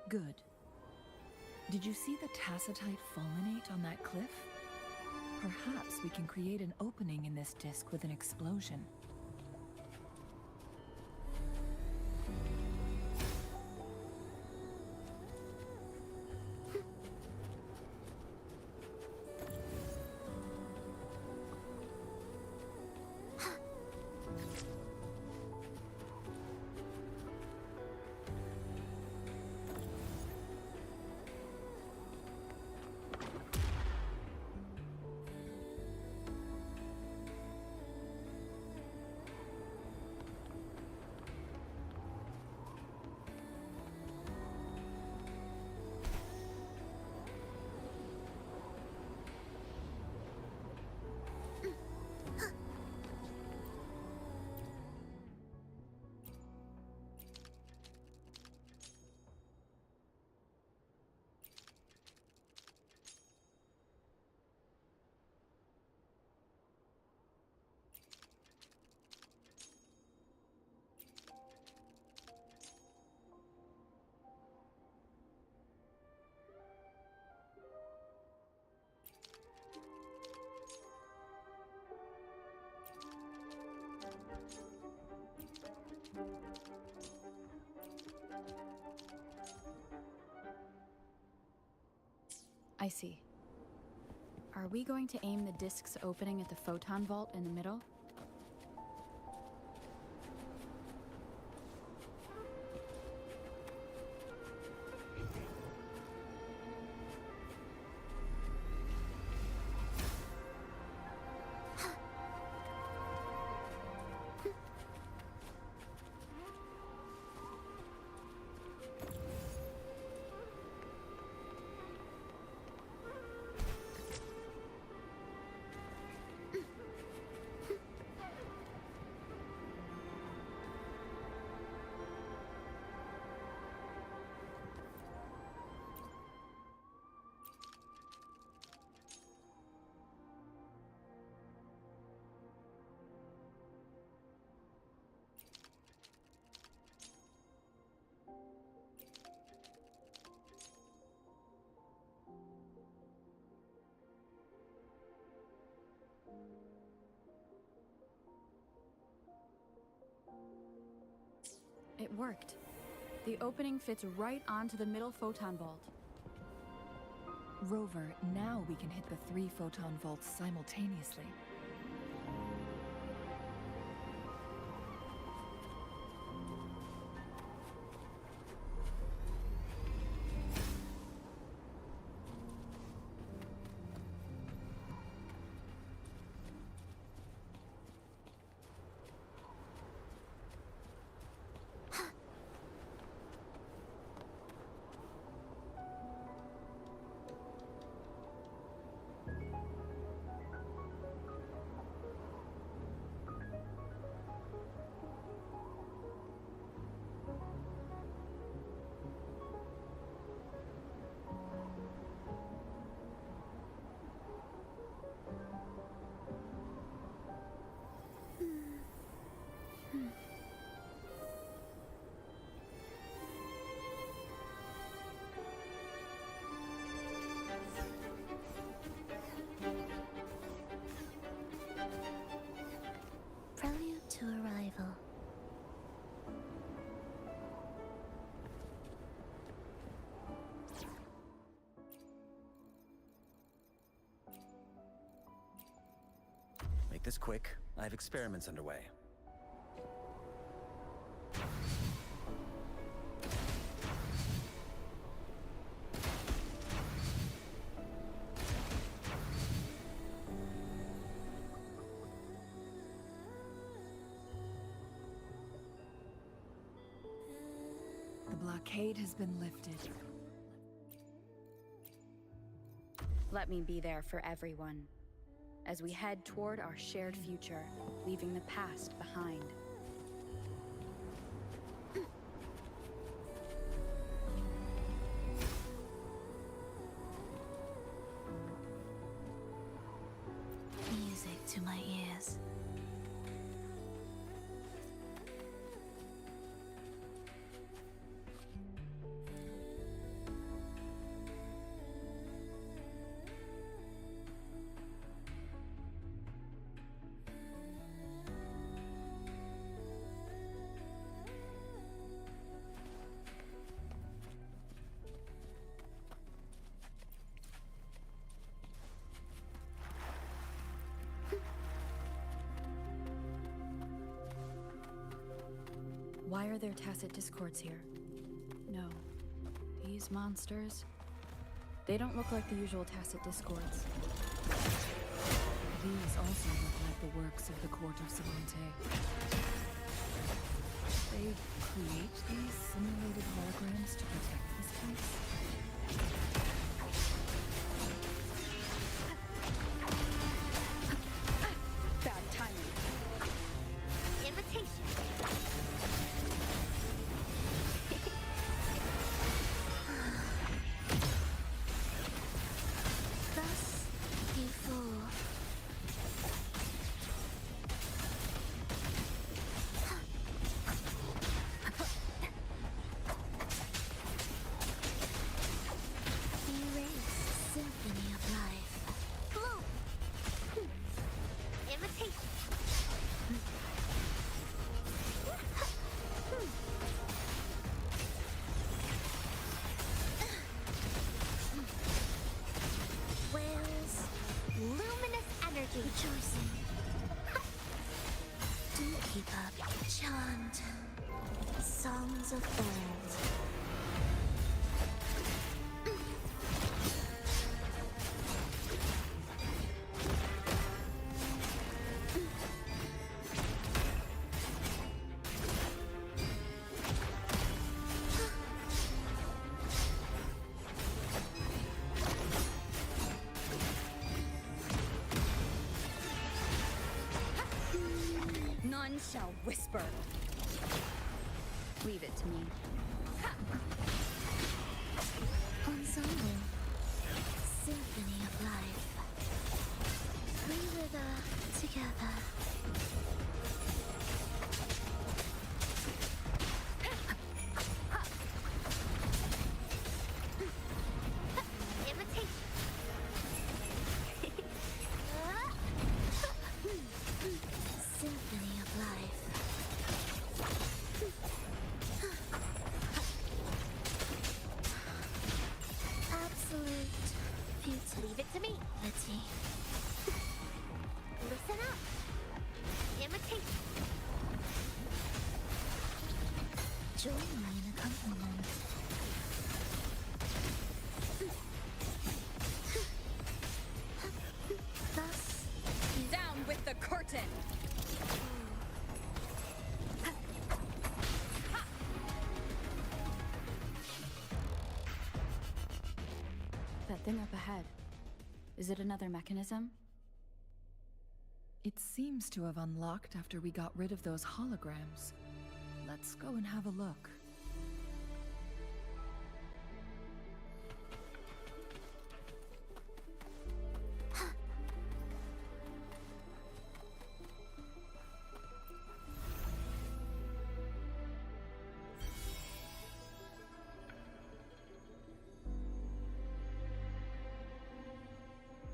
Good. Did you see the tacitite fulminate on that cliff? Perhaps we can create an opening in this disk with an explosion.
I see. Are we going to aim the disk's opening at the photon vault in the middle? It worked. The opening fits right onto the middle photon vault.
Rover, now we can hit the 3 photon vaults simultaneously.
Prelude to arrival.
Make this quick. I have experiments underway.
The blockade has been lifted.
Let me be there for everyone, as we head toward our shared future, leaving the past behind.
Music to my ears.
Why are there tacit discords here? No. These monsters... They don't look like the usual tacit discords.
These also look like the works of the court of Savante. They create these simulated holograms to protect this place?
Bad timing.
Invitation. Thus, you fool. rejoicing. Do keep up. Chant songs of old.
None shall whisper. Leave it to me.
Ensemble. Symphony of life. We wither together. Imitate. Symphony of life. Absolute beauty. Leave it to me. Letty. Listen up. Imitate. Join me in accompaniment. Thus,
Down with the curtain! That thing up ahead. Is it another mechanism?
It seems to have unlocked after we got rid of those holograms. Let's go and have a look.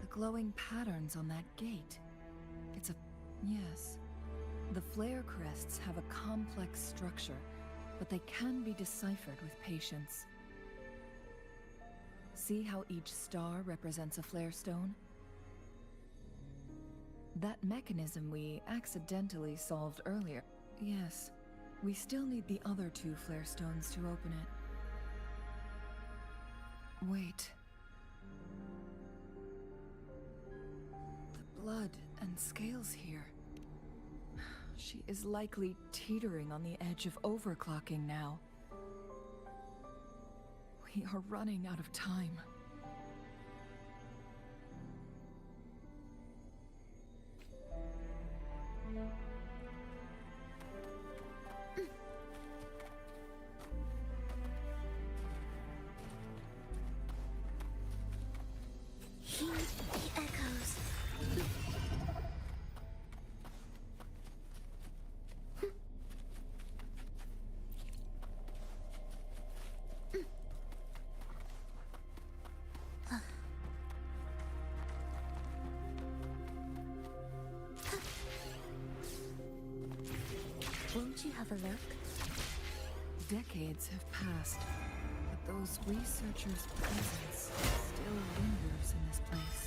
The glowing patterns on that gate. It's a... yes. The flare crests have a complex structure, but they can be deciphered with patience. See how each star represents a flare stone? That mechanism we accidentally solved earlier. Yes, we still need the other 2 flare stones to open it. Wait. The blood and scales here. She is likely teetering on the edge of overclocking now. We are running out of time.
heed the echoes. Won't you have a look?
Decades have passed, but those researchers' presence still lingers in this place.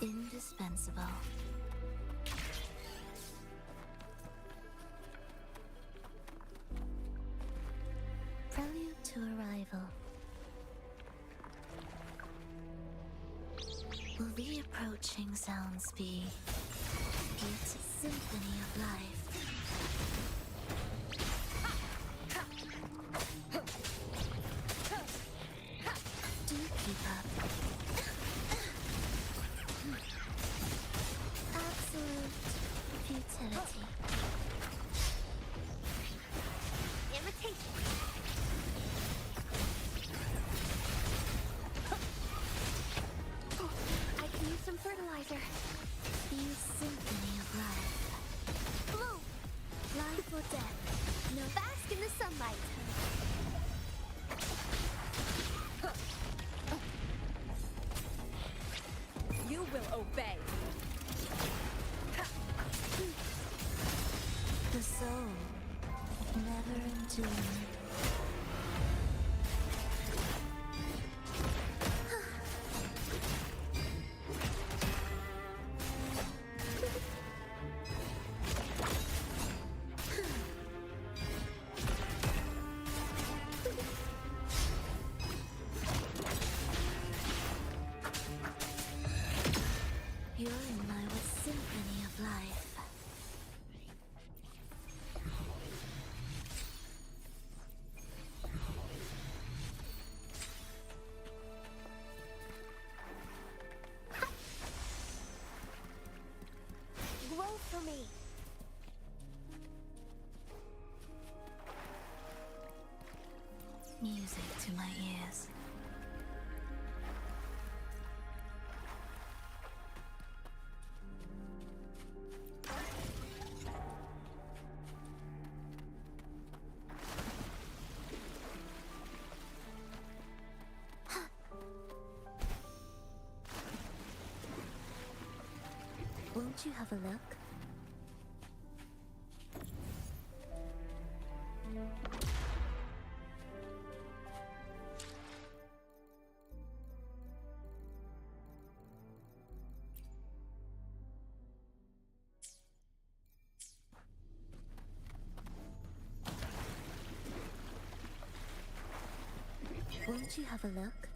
Indispensable. Prelude to arrival. Will the approaching sounds be its symphony of life? Do keep up. Absolute futility. Imitation. I can use some fertilizer. Use symphony of life. Bloom! Life or death. No, bask in the sunlight.
You will obey.
The soul soon. You're in my symphony of life. Grow for me. Music to my ears. Won't you have a look? Won't you have a look?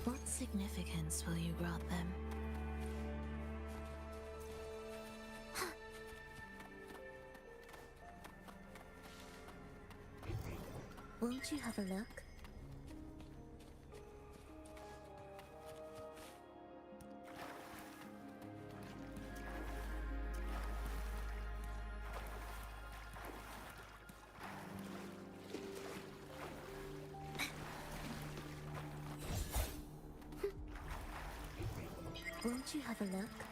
What significance will you grant them? Won't you have a look? Won't you have a look?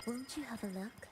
Won't you have a look?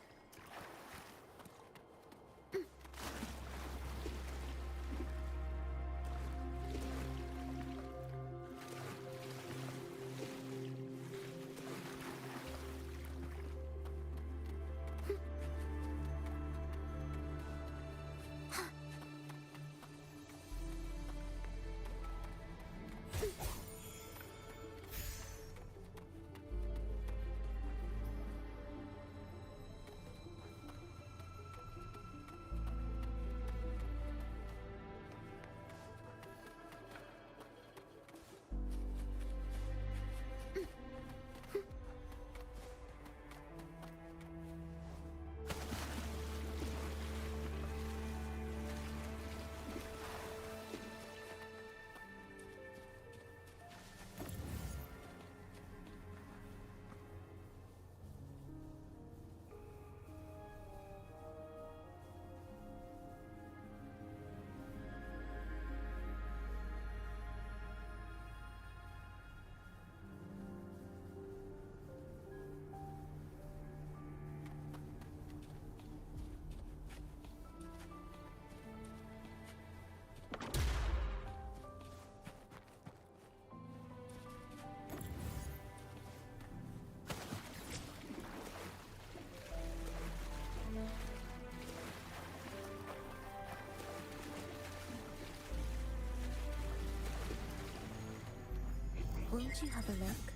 Won't you have a look?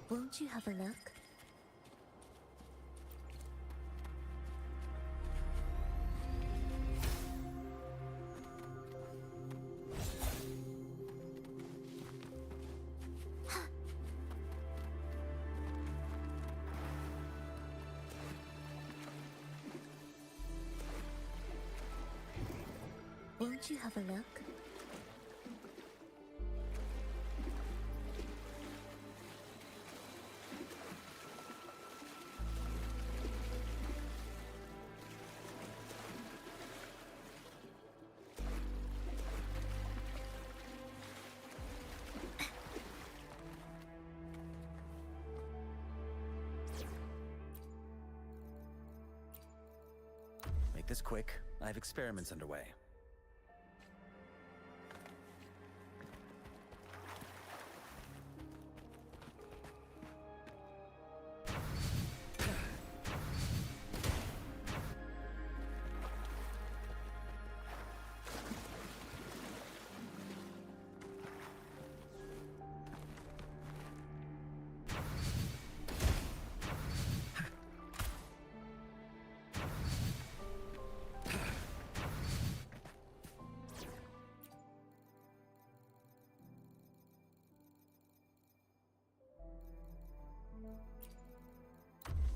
Won't you have a look? Won't you have a look?
Make this quick. I have experiments underway.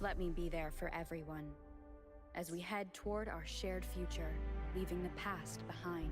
Let me be there for everyone, as we head toward our shared future, leaving the past behind.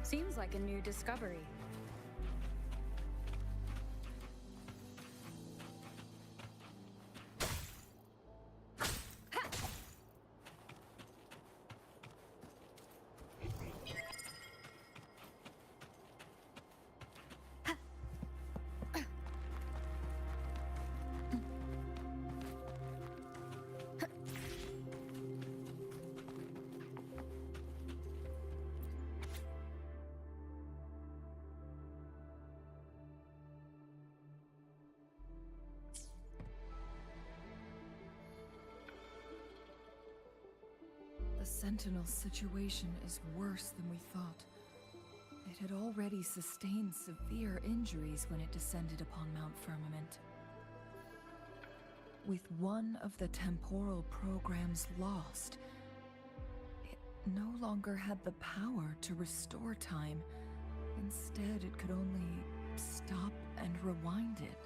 Seems like a new discovery.
The Sentinel's situation is worse than we thought. It had already sustained severe injuries when it descended upon Mount Firmament. With one of the temporal programs lost, it no longer had the power to restore time. Instead, it could only stop and rewind it.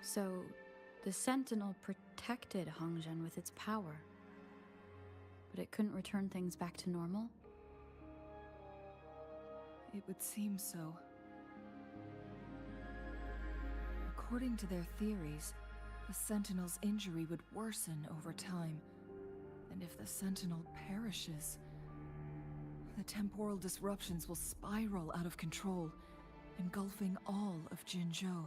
So, the Sentinel protected Hongzhen with its power. But it couldn't return things back to normal?
It would seem so. According to their theories, the Sentinel's injury would worsen over time. And if the Sentinel perishes, the temporal disruptions will spiral out of control, engulfing all of Jinzhou.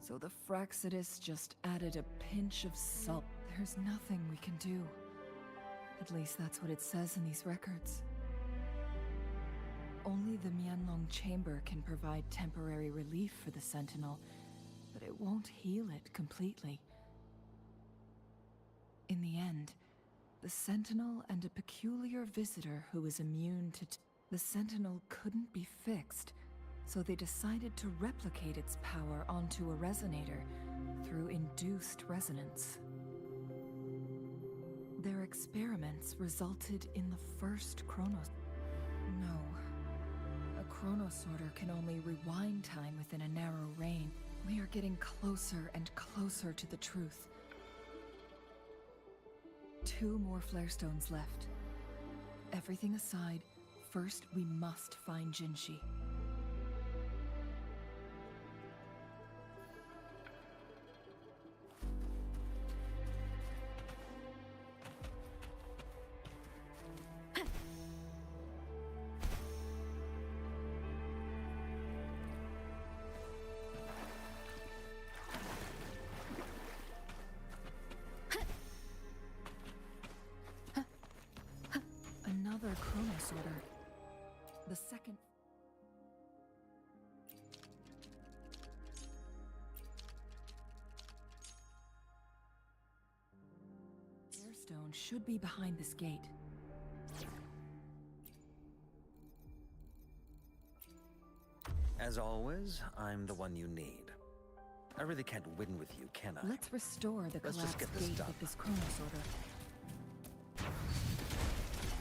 So the Fraxidus just added a pinch of salt. There's nothing we can do. At least that's what it says in these records. Only the Mianlong Chamber can provide temporary relief for the Sentinel, but it won't heal it completely. In the end, the Sentinel and a peculiar visitor who is immune to the Sentinel couldn't be fixed, so they decided to replicate its power onto a resonator through induced resonance. Their experiments resulted in the first Chronos... No. A Chronosorter can only rewind time within a narrow range. We are getting closer and closer to the truth. 2 more flare stones left. Everything aside, first we must find Jinshi. Another Chronosorter. The second... Airstone should be behind this gate.
As always, I'm the one you need. I really can't win with you, can I?
Let's restore the
Let's just
collapsed
get this
gate
done.
with this Chronosorter.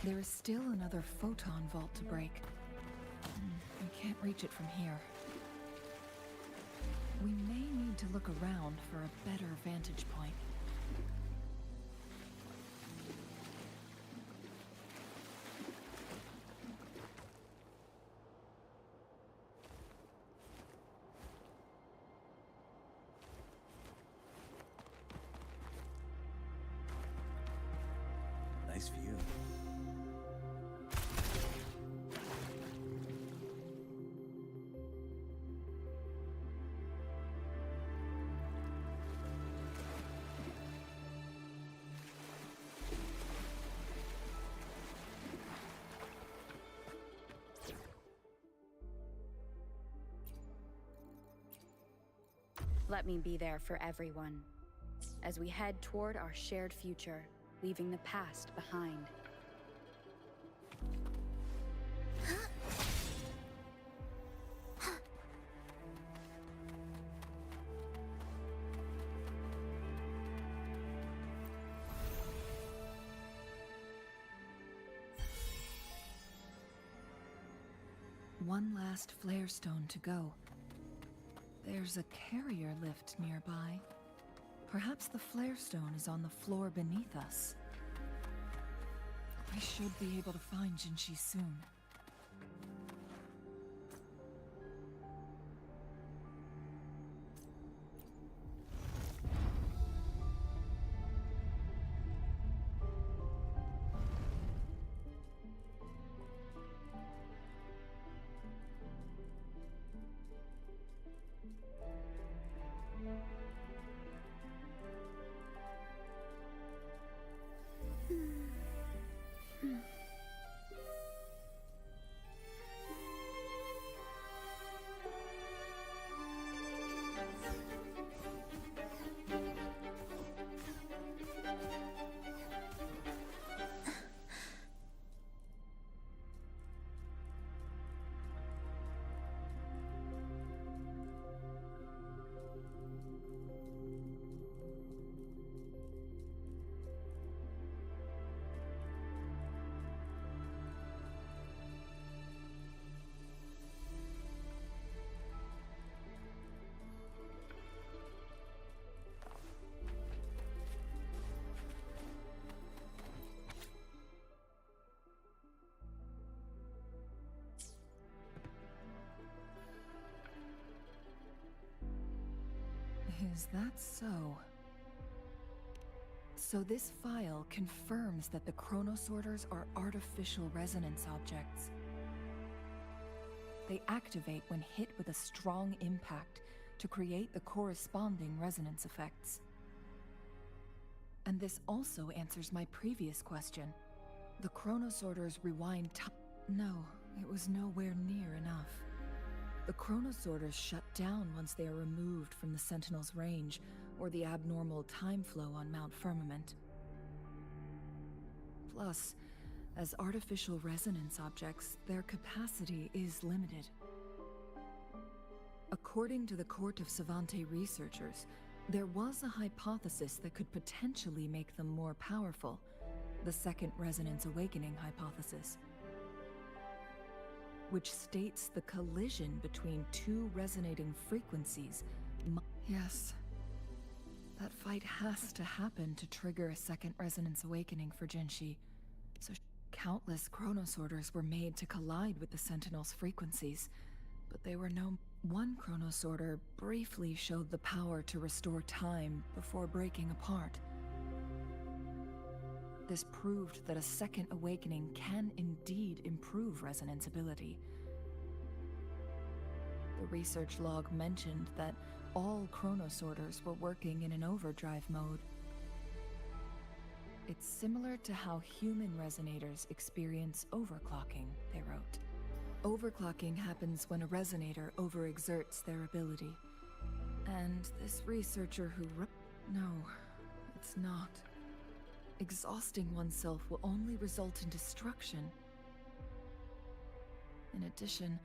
There is still another photon vault to break. We can't reach it from here. We may need to look around for a better vantage point.
Nice view.
Let me be there for everyone, as we head toward our shared future, leaving the past behind.
One last flare stone to go. There's a carrier lift nearby. Perhaps the flare stone is on the floor beneath us. We should be able to find Jinshi soon. Is that so? So this file confirms that the chronosorters are artificial resonance objects. They activate when hit with a strong impact to create the corresponding resonance effects. And this also answers my previous question. The chronosorters rewind time. No, it was nowhere near enough. The chronosorters shut down once they are removed from the Sentinel's range or the abnormal time flow on Mount Firmament. Plus, as artificial resonance objects, their capacity is limited. According to the Court of Savante researchers, there was a hypothesis that could potentially make them more powerful, the Second Resonance Awakening hypothesis, which states the collision between two resonating frequencies. Yes, that fight has to happen to trigger a Second Resonance Awakening for Jinshi. So countless chronosorters were made to collide with the Sentinel's frequencies, but they were no... One chronosorter briefly showed the power to restore time before breaking apart. This proved that a second awakening can indeed improve resonance ability. The research log mentioned that all chronosorters were working in an overdrive mode. It's similar to how human resonators experience overclocking, they wrote. Overclocking happens when a resonator overexerts their ability. And this researcher who No, it's not. Exhausting oneself will only result in destruction. In addition,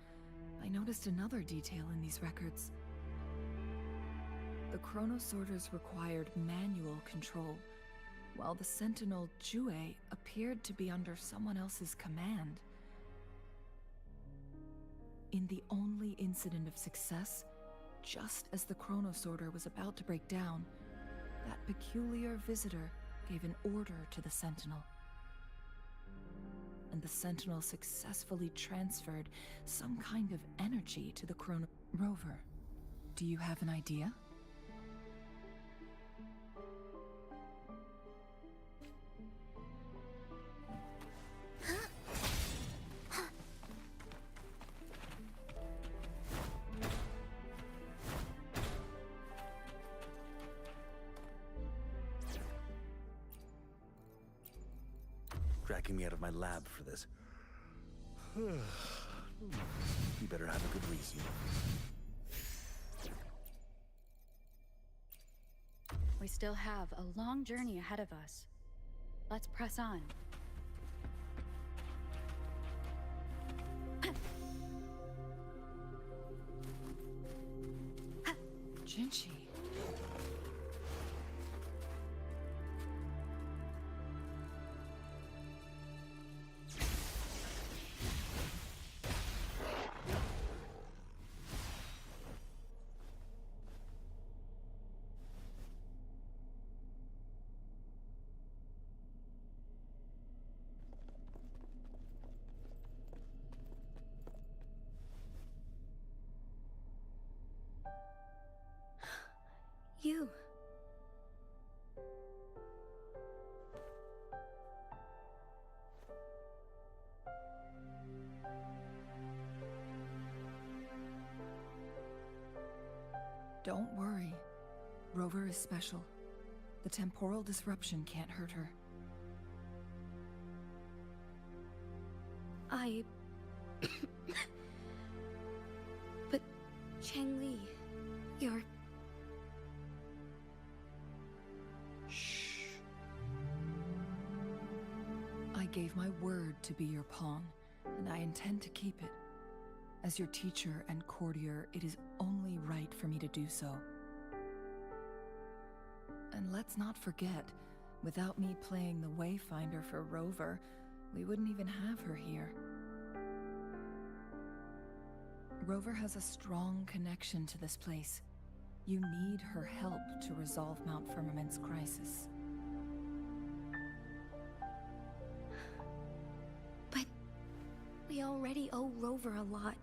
I noticed another detail in these records. The chronosorters required manual control, while the Sentinel Jue appeared to be under someone else's command. In the only incident of success, just as the chronosorter was about to break down, that peculiar visitor gave an order to the Sentinel. And the Sentinel successfully transferred some kind of energy to the chrono... Rover, do you have an idea?
Dragging me out of my lab for this. You better have a good reason.
We still have a long journey ahead of us. Let's press on.
Jinshi.
You.
Don't worry. Rover is special. The temporal disruption can't hurt her.
But Changli, you're...
Shh. I gave my word to be your pawn, and I intend to keep it. As your teacher and courtier, it is only right for me to do so. And let's not forget, without me playing the Wayfinder for Rover, we wouldn't even have her here. Rover has a strong connection to this place. You need her help to resolve Mount Firmament's crisis.
But we already owe Rover a lot.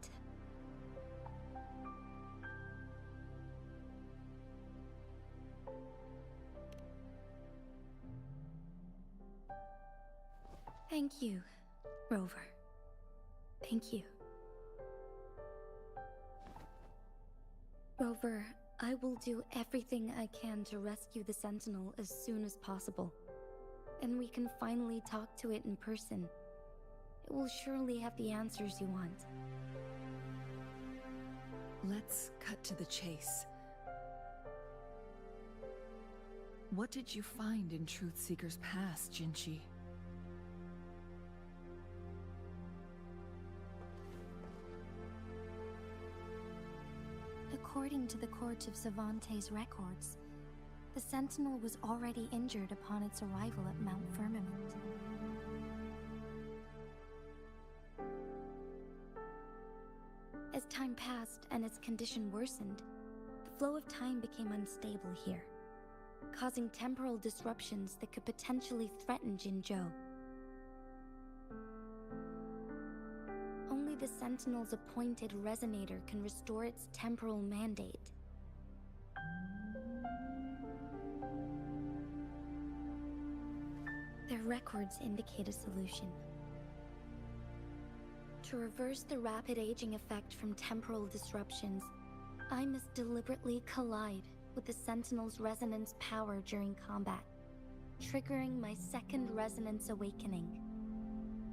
Thank you, Rover. Thank you. Rover, I will do everything I can to rescue the Sentinel as soon as possible. And we can finally talk to it in person. It will surely have the answers you want.
Let's cut to the chase. What did you find in Truthseeker's past, Jinchi?
According to the Court of Savante's records, the Sentinel was already injured upon its arrival at Mount Firmament. As time passed and its condition worsened, the flow of time became unstable here, causing temporal disruptions that could potentially threaten Jinzhou. Only the Sentinel's appointed resonator can restore its temporal mandate. Their records indicate a solution. To reverse the rapid aging effect from temporal disruptions, I must deliberately collide with the Sentinel's resonance power during combat, triggering my second resonance awakening.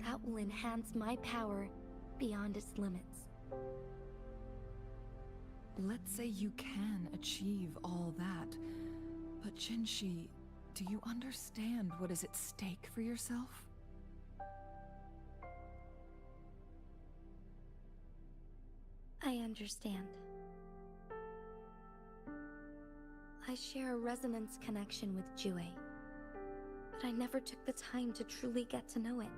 That will enhance my power beyond its limits.
Let's say you can achieve all that, but Jinshi, do you understand what is at stake for yourself?
I understand. I share a resonance connection with Jue, but I never took the time to truly get to know it.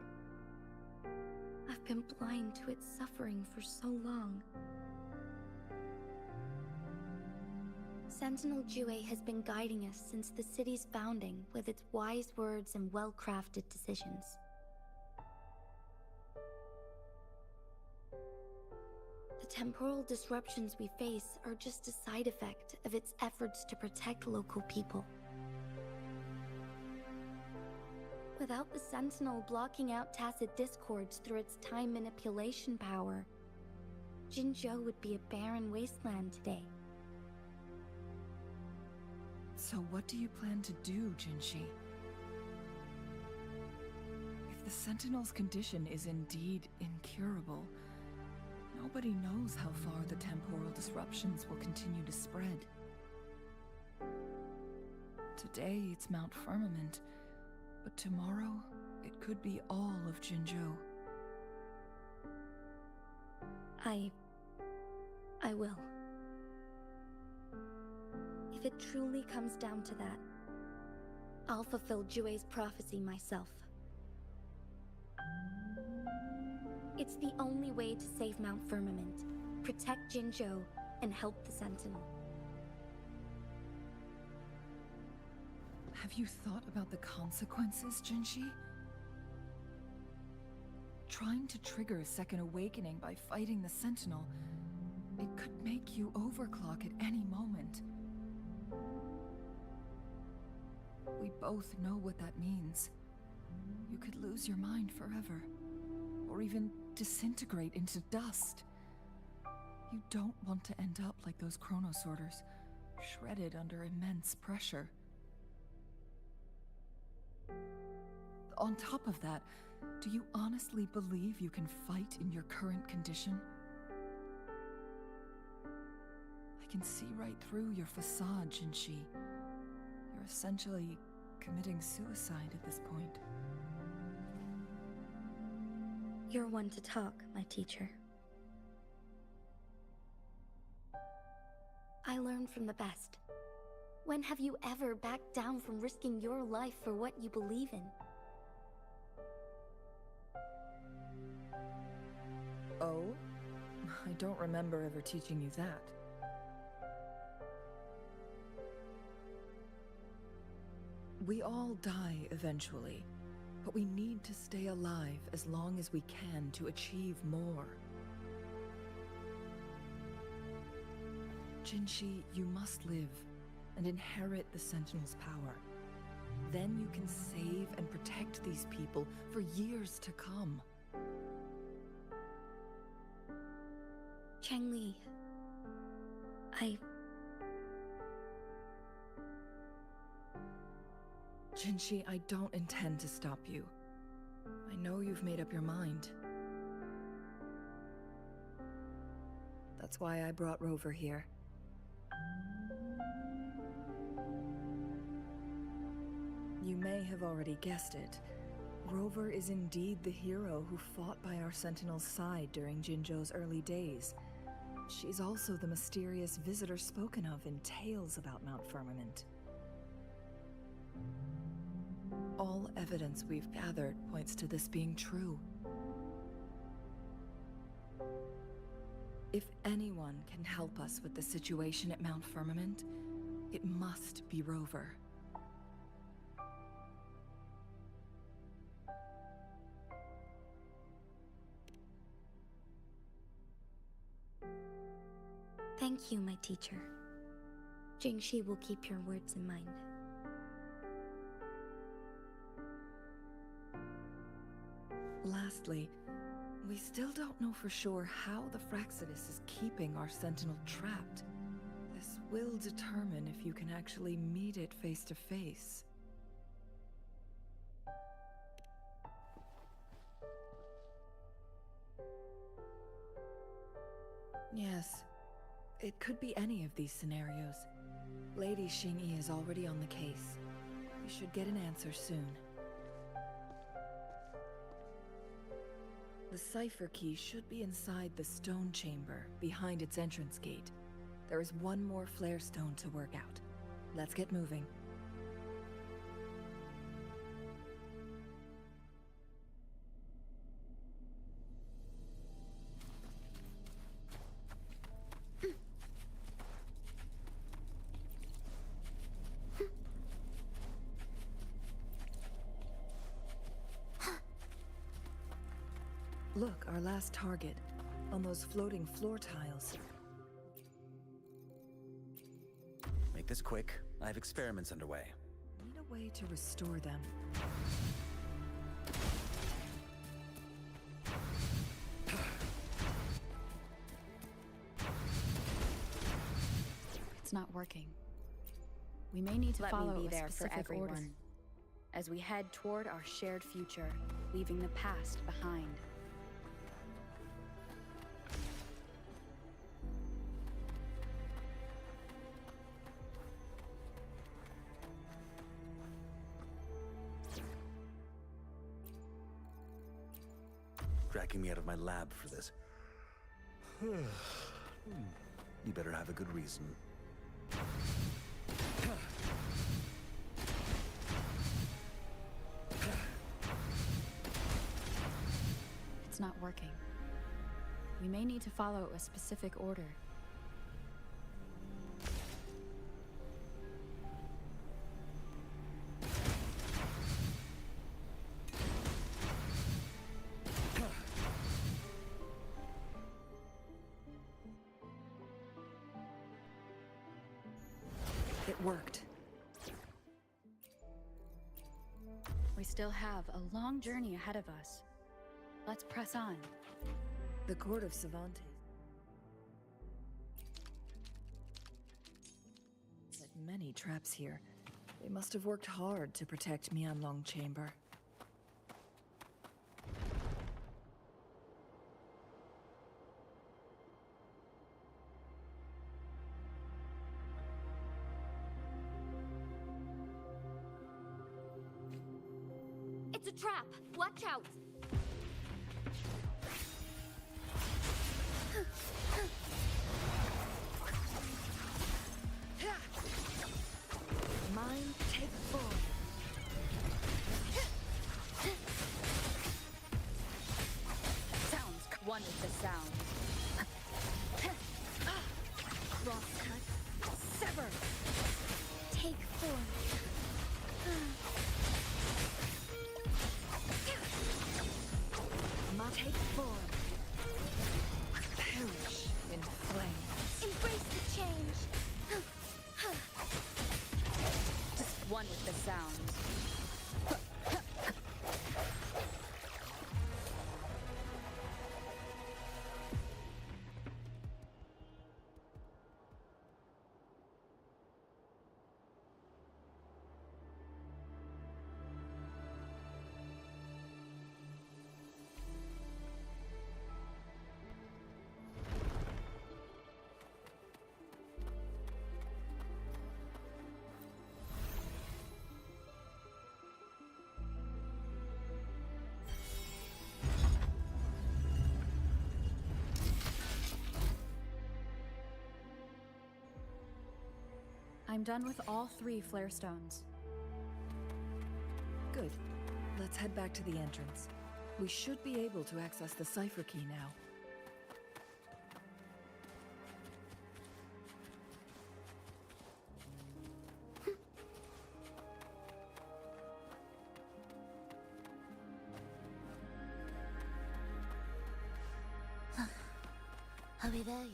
I've been blind to its suffering for so long. Sentinel Jue has been guiding us since the city's founding with its wise words and well-crafted decisions. The temporal disruptions we face are just a side effect of its efforts to protect local people. Without the Sentinel blocking out tacit discords through its time manipulation power, Jinzhou would be a barren wasteland today.
So what do you plan to do, Jinshi? If the Sentinel's condition is indeed incurable, nobody knows how far the temporal disruptions will continue to spread. Today it's Mount Firmament, but tomorrow it could be all of Jinzhou.
I will. If it truly comes down to that, I'll fulfill Jue's prophecy myself. It's the only way to save Mount Firmament, protect Jinzhou, and help the Sentinel.
Have you thought about the consequences, Jinshi? Trying to trigger a second awakening by fighting the Sentinel, it could make you overclock at any moment. We both know what that means. You could lose your mind forever, or even disintegrate into dust. You don't want to end up like those Chronosorters, shredded under immense pressure. On top of that, do you honestly believe you can fight in your current condition? I can see right through your facade, Jinshi. You're essentially committing suicide at this point.
You're one to talk, my teacher. I learn from the best. When have you ever backed down from risking your life for what you believe in?
Oh? I don't remember ever teaching you that. We all die eventually, but we need to stay alive as long as we can to achieve more. Jinshi, you must live and inherit the Sentinel's power. Then you can save and protect these people for years to come.
Changli,
Jinshi, I don't intend to stop you. I know you've made up your mind. That's why I brought Rover here. You may have already guessed it. Rover is indeed the hero who fought by our Sentinel's side during Jinzhou's early days. She's also the mysterious visitor spoken of in tales about Mount Firmament. All evidence we've gathered points to this being true. If anyone can help us with the situation at Mount Firmament, it must be Rover.
thank you, my teacher. Jingxi will keep your words in mind.
Lastly, we still don't know for sure how the Fraxidus is keeping our Sentinel trapped. This will determine if you can actually meet it face to face. Yes, it could be any of these scenarios. Lady Xingyi is already on the case. We should get an answer soon. The cipher key should be inside the stone chamber, behind its entrance gate. There is one more flare stone to work out. Let's get moving. Look, our last target, on those floating floor tiles.
Make this quick. I have experiments underway.
Need a way to restore them.
It's not working. We may need to follow
me be
a
there for
specific
everyone.
order as we head toward our shared future, leaving the past behind.
Dragging me out of my lab for this. You better have a good reason.
It's not working. We may need to follow a specific order.
It worked.
We still have a long journey ahead of us. Let's press on.
The court of Savantes. Set many traps here. They must have worked hard to protect Mianlong Chamber.
It's a trap! Watch out!
Mind take form.
Sounds one with the sound.
Cross cut. Sever! Take form.
I'm done with all 3 flare stones.
Good. Let's head back to the entrance. We should be able to access the cipher key now.
Are we there yet?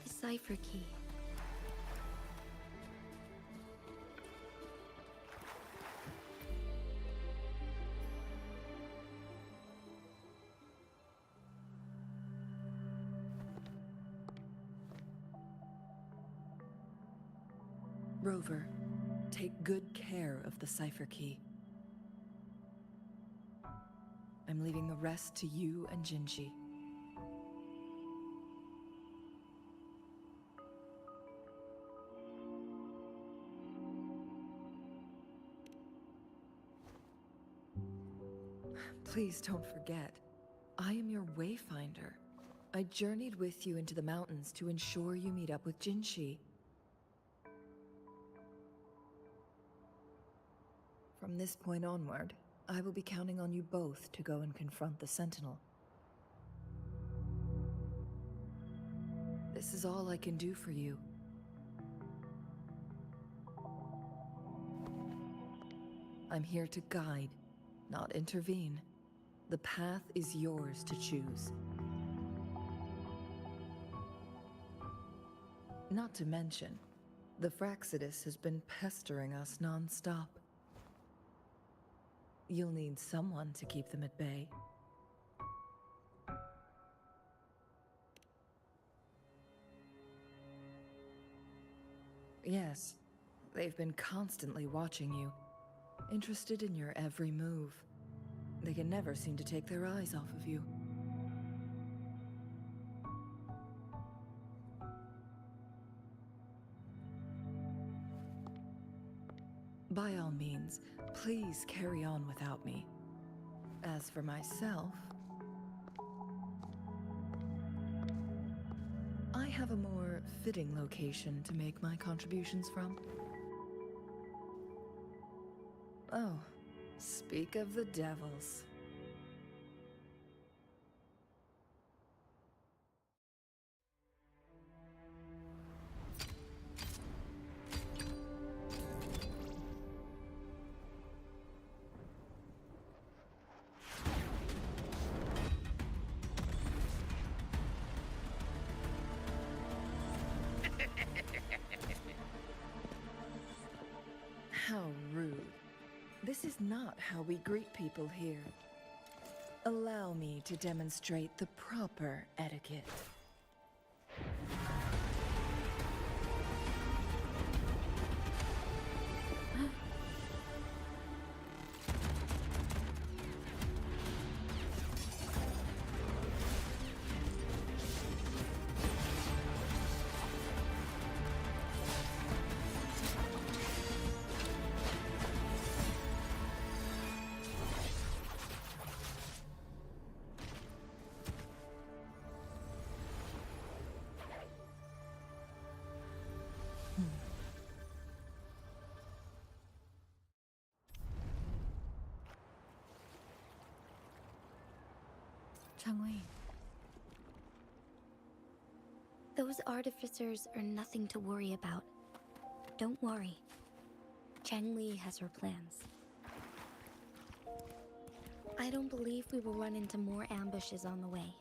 The cipher key.
Rover, take good care of the cipher key. I'm leaving the rest to you and Jinji. Please don't forget, I am your wayfinder. I journeyed with you into the mountains to ensure you meet up with Jinshi. From this point onward, I will be counting on you both to go and confront the Sentinel. This is all I can do for you. I'm here to guide, not intervene. The path is yours to choose. Not to mention, the Fraxidus has been pestering us non-stop. You'll need someone to keep them at bay. Yes, they've been constantly watching you, interested in your every move. They can never seem to take their eyes off of you. By all means, please carry on without me. As for myself, I have a more fitting location to make my contributions from. Oh, speak of the devils. How rude. This is not how we greet people here. Allow me to demonstrate the proper etiquette.
Changwei.
Those artificers are nothing to worry about. Don't worry. Changli has her plans. I don't believe we will run into more ambushes on the way.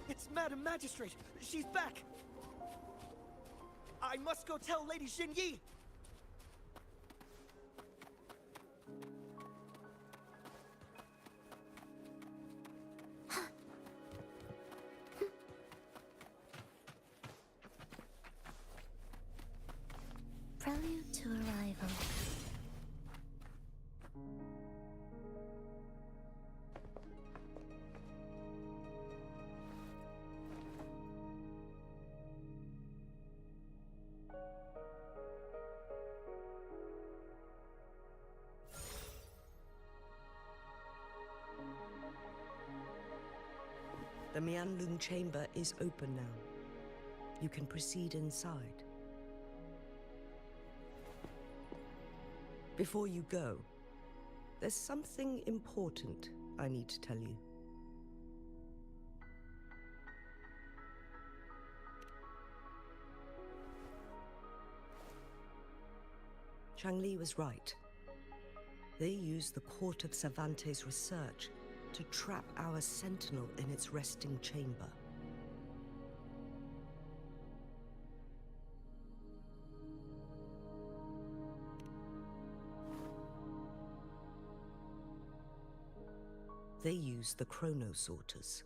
It's Madam Magistrate! She's back! I must go tell Lady Xinyi!
Prelude to arrival.
The Mianlun chamber is open now. You can proceed inside. Before you go, there's something important I need to tell you. Changli was right. They used the Court of Cervantes' research to trap our sentinel in its resting chamber. They used the chronosorters.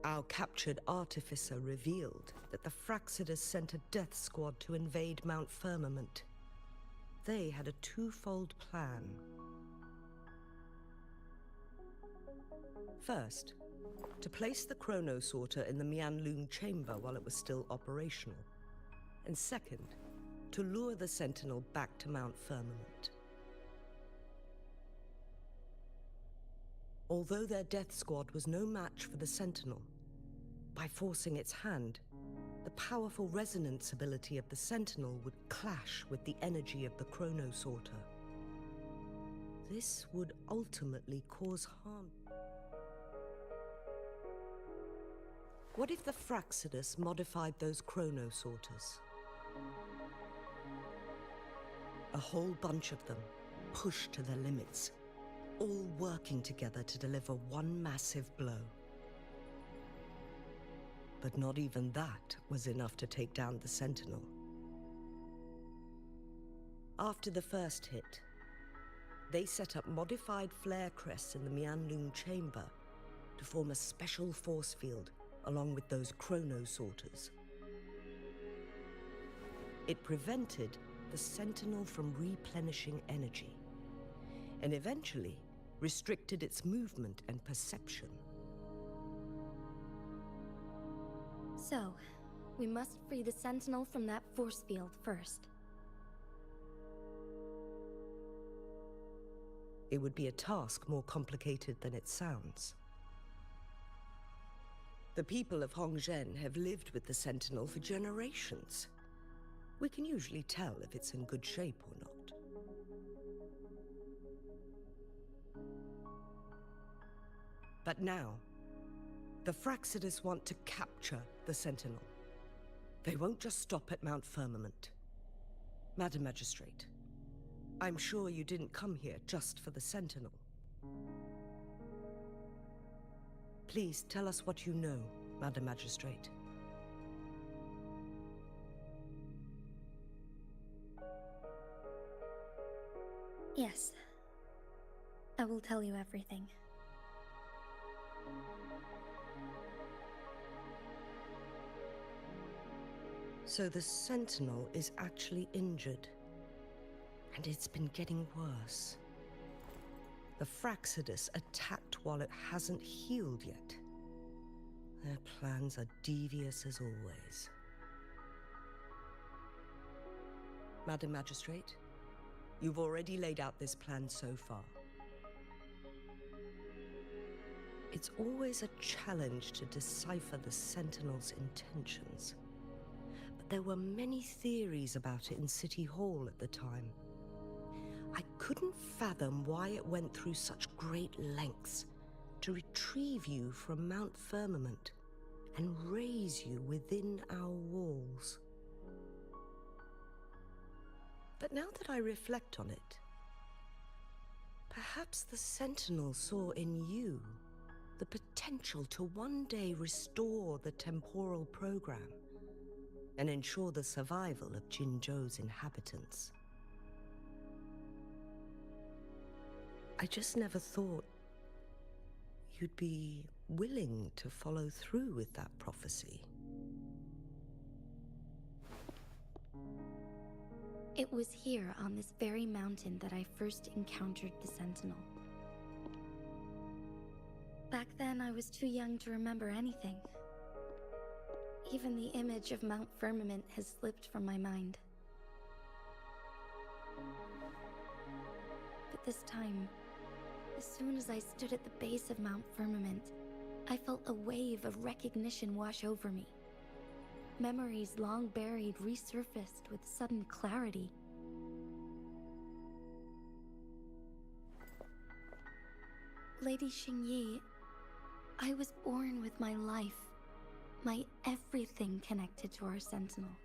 Our captured artificer revealed that the Fraxidus sent a death squad to invade Mount Firmament. They had a twofold plan. First, to place the chronosorter in the Mianlun chamber while it was still operational. And second, to lure the Sentinel back to Mount Firmament. Although their death squad was no match for the Sentinel, by forcing its hand, the powerful resonance ability of the Sentinel would clash with the energy of the chronosorter. This would ultimately cause harm. What if the Fraxidus modified those chronosorters? A whole bunch of them, pushed to their limits, all working together to deliver one massive blow. But not even that was enough to take down the Sentinel. After the first hit, they set up modified flare crests in the Mianlun chamber to form a special force field along with those chronosorters. It prevented the Sentinel from replenishing energy, and eventually restricted its movement and perception.
So, we must free the Sentinel from that force field first.
It would be a task more complicated than it sounds. The people of Hongzhen have lived with the Sentinel for generations. We can usually tell if it's in good shape or not. But now, the Fraxidus want to capture the Sentinel. They won't just stop at Mount Firmament. Madam Magistrate, I'm sure you didn't come here just for the Sentinel. Please tell us what you know, Madam Magistrate.
Yes. I will tell you everything.
So the Sentinel is actually injured. And it's been getting worse. The Fraxidus attacked while it hasn't healed yet. Their plans are devious as always. Madam Magistrate, you've already laid out this plan so far. It's always a challenge to decipher the Sentinel's intentions. But there were many theories about it in City Hall at the time. I couldn't fathom why it went through such great lengths to retrieve you from Mount Firmament and raise you within our walls. But now that I reflect on it, perhaps the Sentinel saw in you the potential to one day restore the temporal program and ensure the survival of Jinzhou's inhabitants. I just never thought you'd be willing to follow through with that prophecy.
It was here on this very mountain that I first encountered the Sentinel. Back then, I was too young to remember anything. Even the image of Mount Firmament has slipped from my mind. But this time, as soon as I stood at the base of Mount Firmament, I felt a wave of recognition wash over me. Memories long buried resurfaced with sudden clarity. Lady Xingyi, I was born with my life, my everything connected to our Sentinel.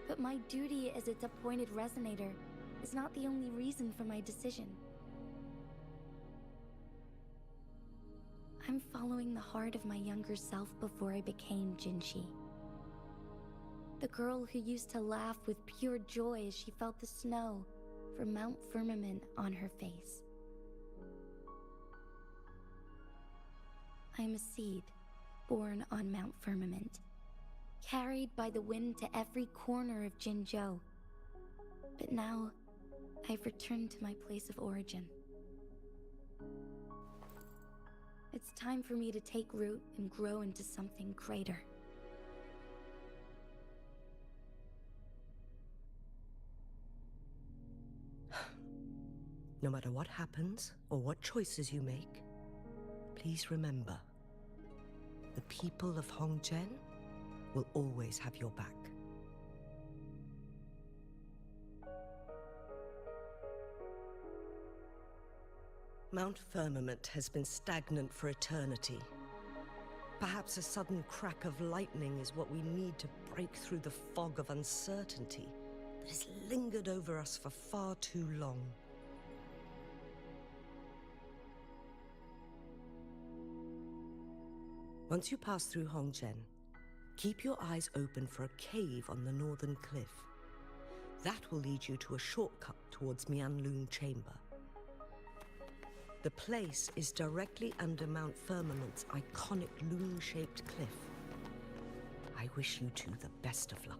But my duty as its appointed resonator is not the only reason for my decision. I'm following the heart of my younger self before I became Jinshi. The girl who used to laugh with pure joy as she felt the snow from Mount Firmament on her face. I'm a seed born on Mount Firmament, carried by the wind to every corner of Jinzhou. But now, I've returned to my place of origin. It's time for me to take root and grow into something greater.
No matter what happens or what choices you make, please remember, the people of Hongzhen will always have your back. Mount Firmament has been stagnant for eternity. Perhaps a sudden crack of lightning is what we need to break through the fog of uncertainty that has lingered over us for far too long. Once you pass through Hongzhen, keep your eyes open for a cave on the northern cliff. That will lead you to a shortcut towards Mianlun Chamber. The place is directly under Mount Firmament's iconic loon-shaped cliff. I wish you two the best of luck.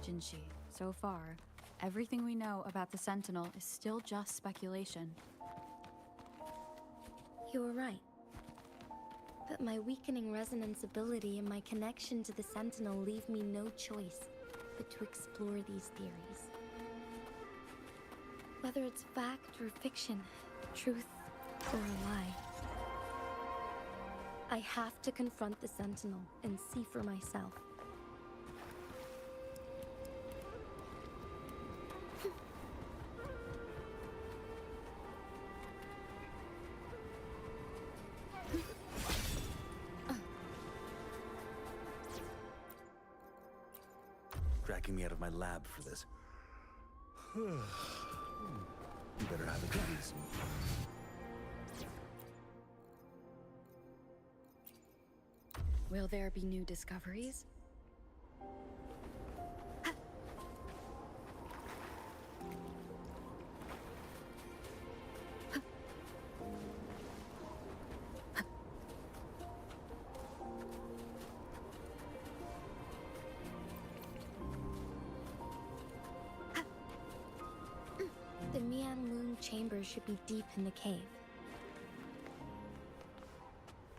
Jinshi, so far, everything we know about the Sentinel is still just speculation.
You were right. But my weakening resonance ability and my connection to the Sentinel leave me no choice but to explore these theories. Whether it's fact or fiction, truth or a lie, I have to confront the Sentinel and see for myself.
Tracking me out of my lab for this. You better have a good reason.
Will there be new discoveries?
The Mianlun chamber should be deep in the cave.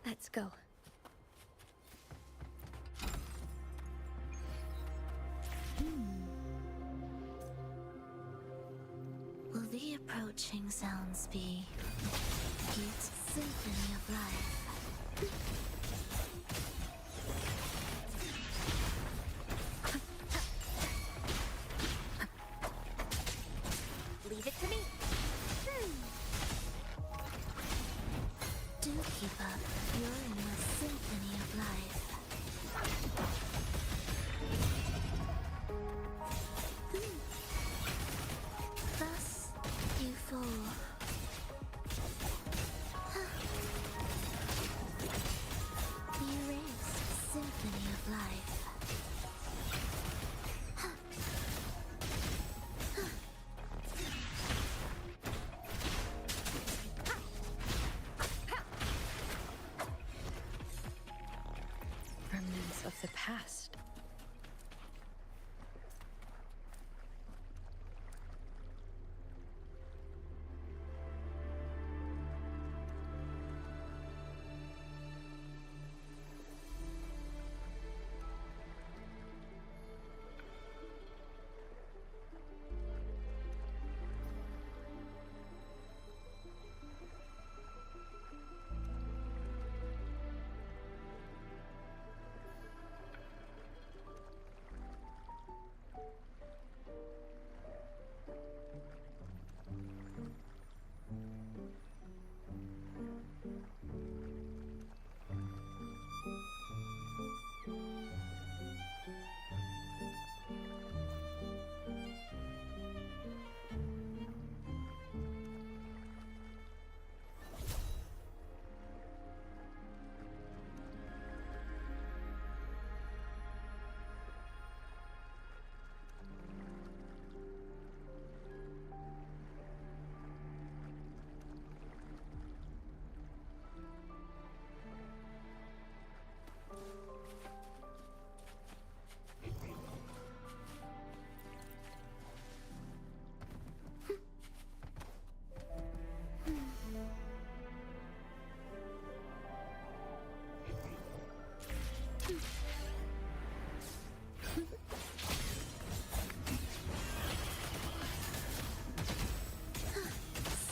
Let's go.
Will the approaching sounds be its symphony of life?
Leave it to me.
Do keep up. You're in the symphony of life. Thus, you fall. The erased symphony of life.
Remnants of the past.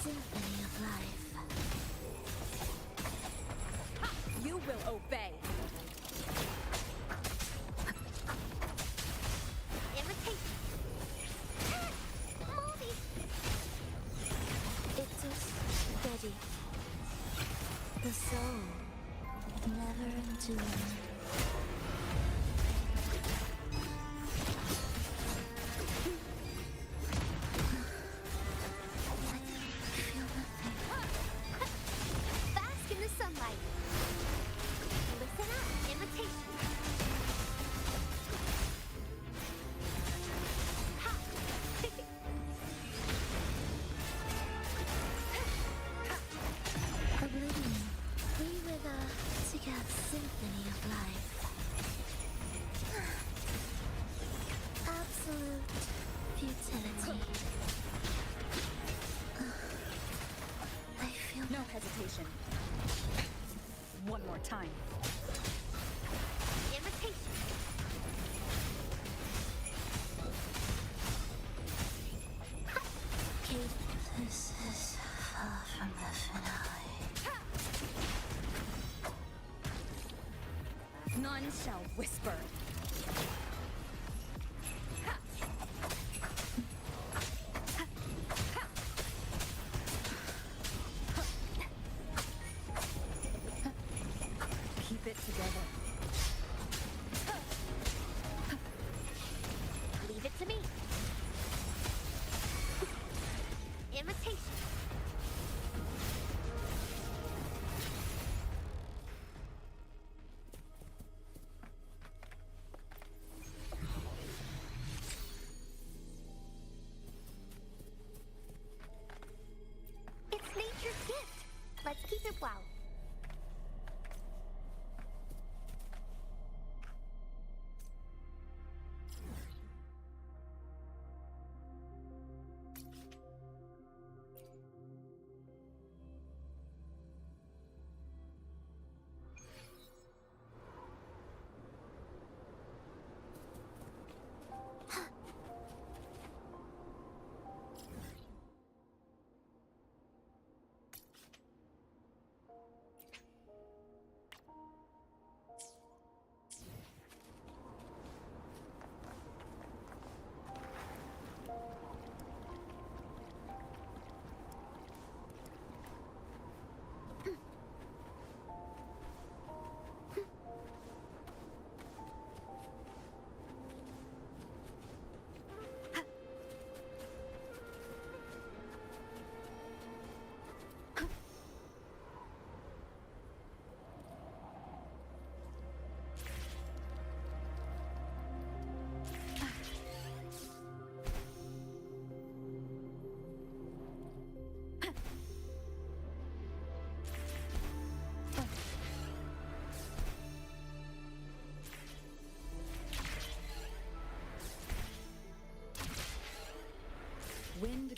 Symphony of life.
You will obey.
Imitation. Moldy.
It is steady. The soul, never enduring.
Bask in the sunlight. Listen up. Imitation. Ha!
Oblivion. We wither together. Symphony of life. Absolute futility. I feel
No hesitation. One more time.
Imitation.
Kate, this is far from the finale.
None shall whisper. Keep it together.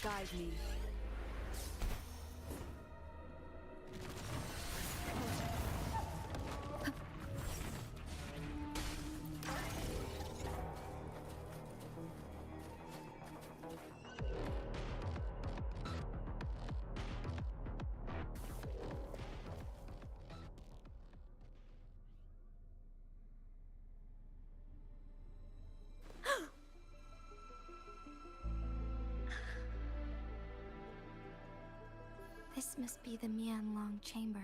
guide me.
This must be the Mianlong chamber.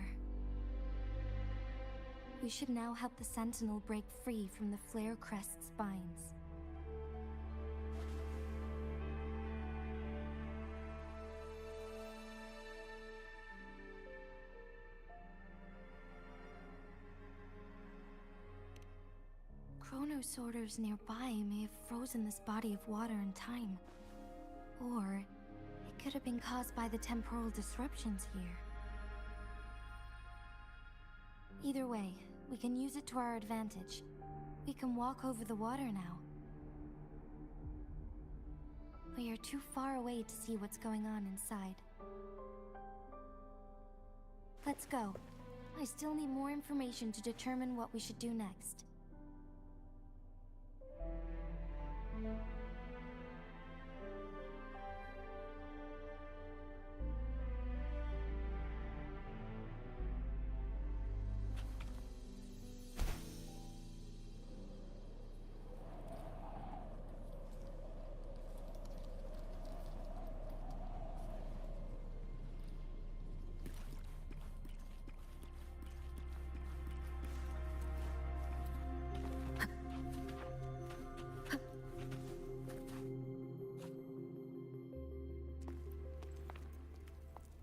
We should now help the Sentinel break free from the Flare Crest's spines. Chronosorters nearby may have frozen this body of water in time. Or it could have been caused by the temporal disruptions here. Either way, we can use it to our advantage. We can walk over the water now. We are too far away to see what's going on inside. Let's go. I still need more information to determine what we should do next.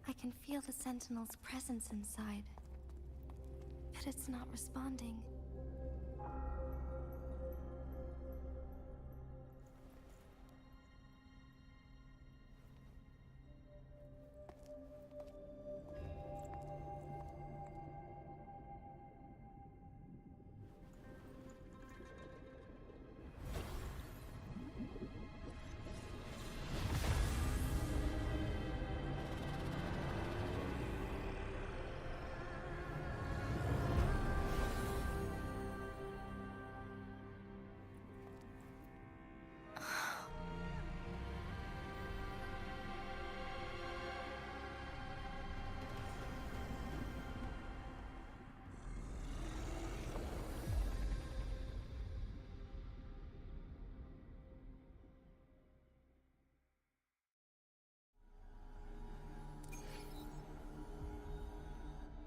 I can feel the Sentinel's presence inside, but it's not responding.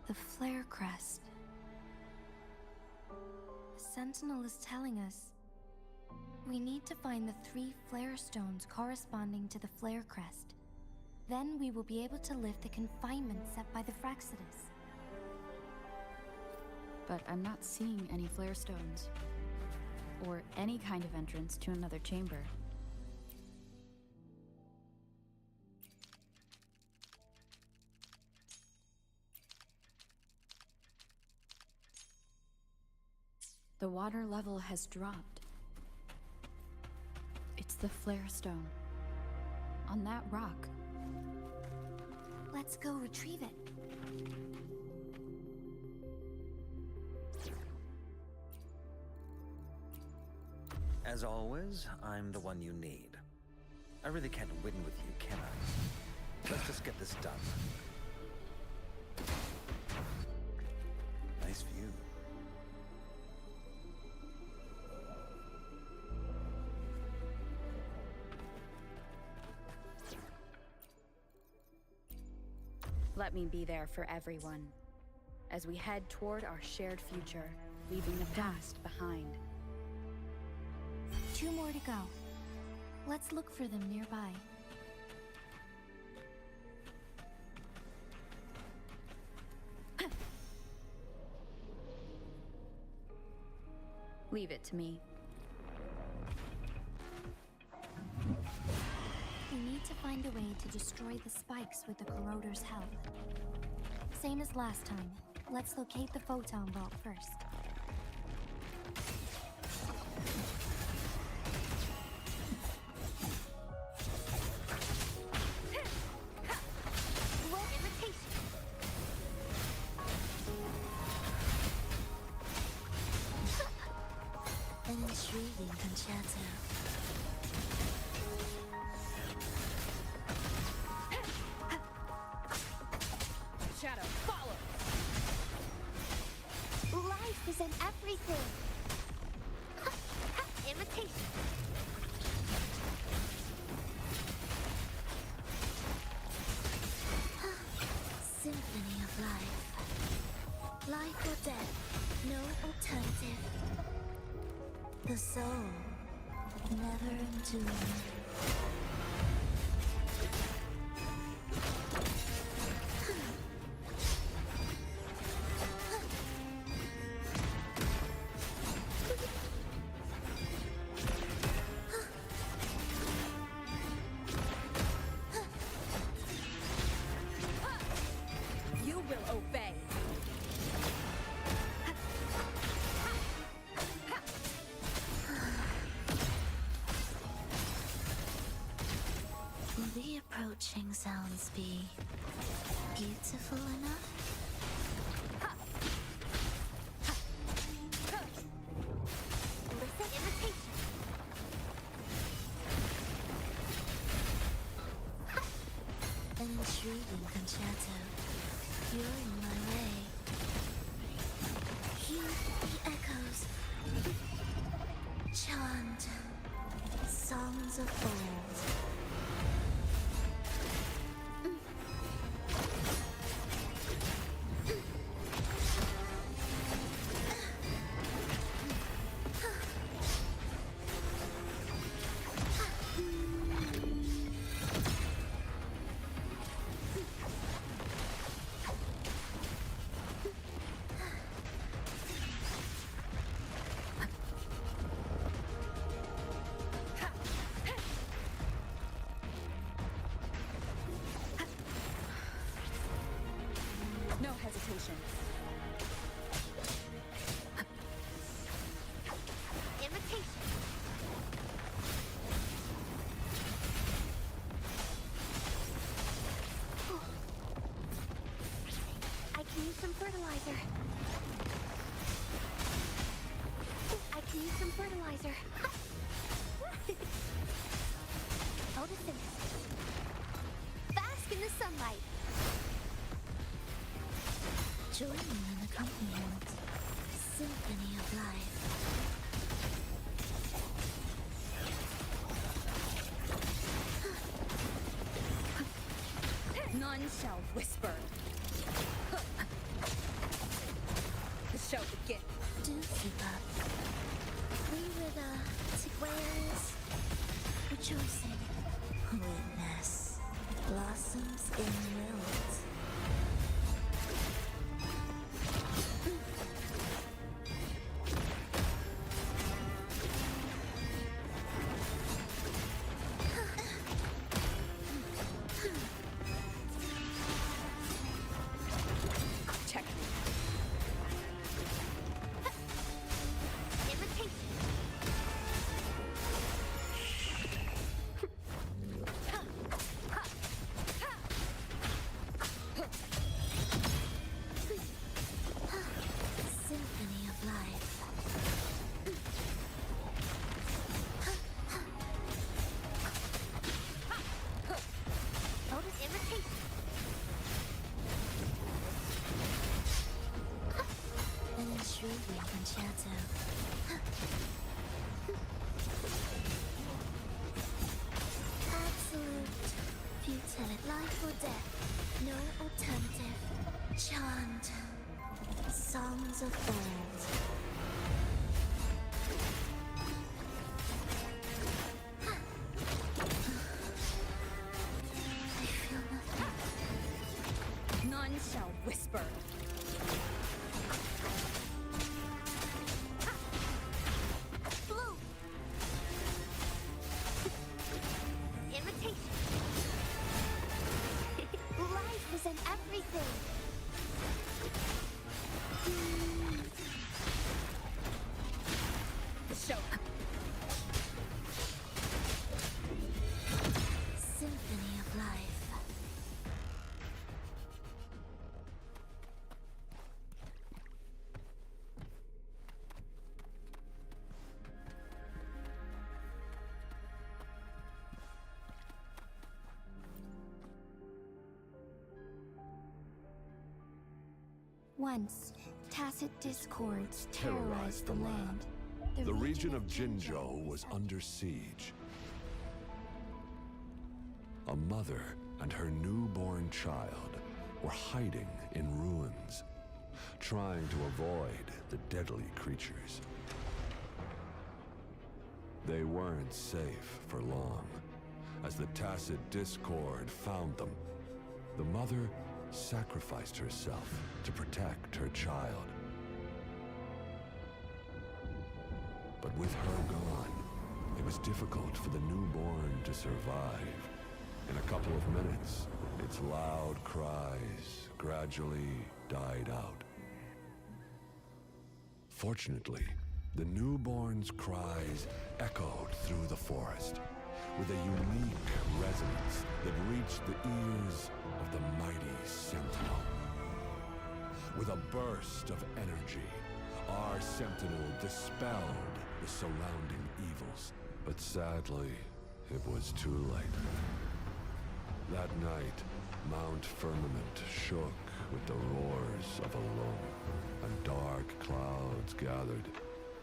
The Flare Crest. The Sentinel is telling us we need to find the 3 flare stones corresponding to the Flare Crest. Then we will be able to lift the confinement set by the Fraxidus.
But I'm not seeing any flare stones, or any kind of entrance to another chamber. The water level has dropped. It's the flare stone. On that rock.
Let's go retrieve it.
As always, I'm the one you need. I really can't win with you, can I? Let's just get this done. Nice view.
Let me be there for everyone, as we head toward our shared future, leaving the past behind.
2 more to go. Let's look for them nearby.
Leave it to me.
We need to find a way to destroy the spikes with the corroder's help. Same as last time. Let's locate the photon vault first.
concerto.
Shadow, follow!
Life is in everything. Imitation. Symphony of life. Life or death, no alternative. The soul, never entombed.
You will obey.
Will the approaching sounds be beautiful enough? Listen, imitation. An intriguing concerto. You're in my way. Hear the echoes. Chant songs of old.
No hesitation.
Imitation. I can use some fertilizer. I can use some fertilizer. Photosynthesis. Bask in the sunlight. Join me in accompaniment. Symphony of life.
None shall whisper. The show begins.
Do keep up. We were the Tigwares rejoicing. Witness blossoms in wilt.
Check.
Imitation. Symphony of life. Notice imitation. An intriguing concerto. Absolute futility. Life or death, no alternative. Chant songs of old. I feel nothing.
None shall whisper.
Blue. Imitation. Life is in everything. Once, tacit discords terrorized the land.
The region of Jinzhou was under siege. A mother and her newborn child were hiding in ruins, trying to avoid the deadly creatures. They weren't safe for long. As the tacit discord found them, the mother sacrificed herself to protect her child. But with her gone, it was difficult for the newborn to survive. In a couple of minutes, its loud cries gradually died out. Fortunately, the newborn's cries echoed through the forest with a unique resonance that reached the ears of the mighty Sentinel. With a burst of energy, our Sentinel dispelled the surrounding evils. But sadly, it was too late. That night, Mount Firmament shook with the roars of a lull, and dark clouds gathered.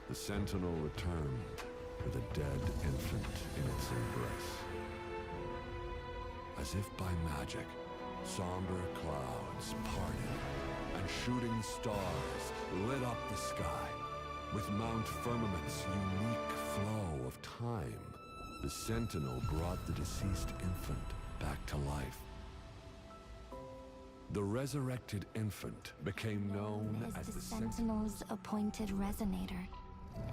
The Sentinel returned with a dead infant in its embrace. As if by magic, somber clouds parted, and shooting stars lit up the sky. With Mount Firmament's unique flow of time, the Sentinel brought the deceased infant back to life. The resurrected infant became known as the
Sentinel's appointed resonator,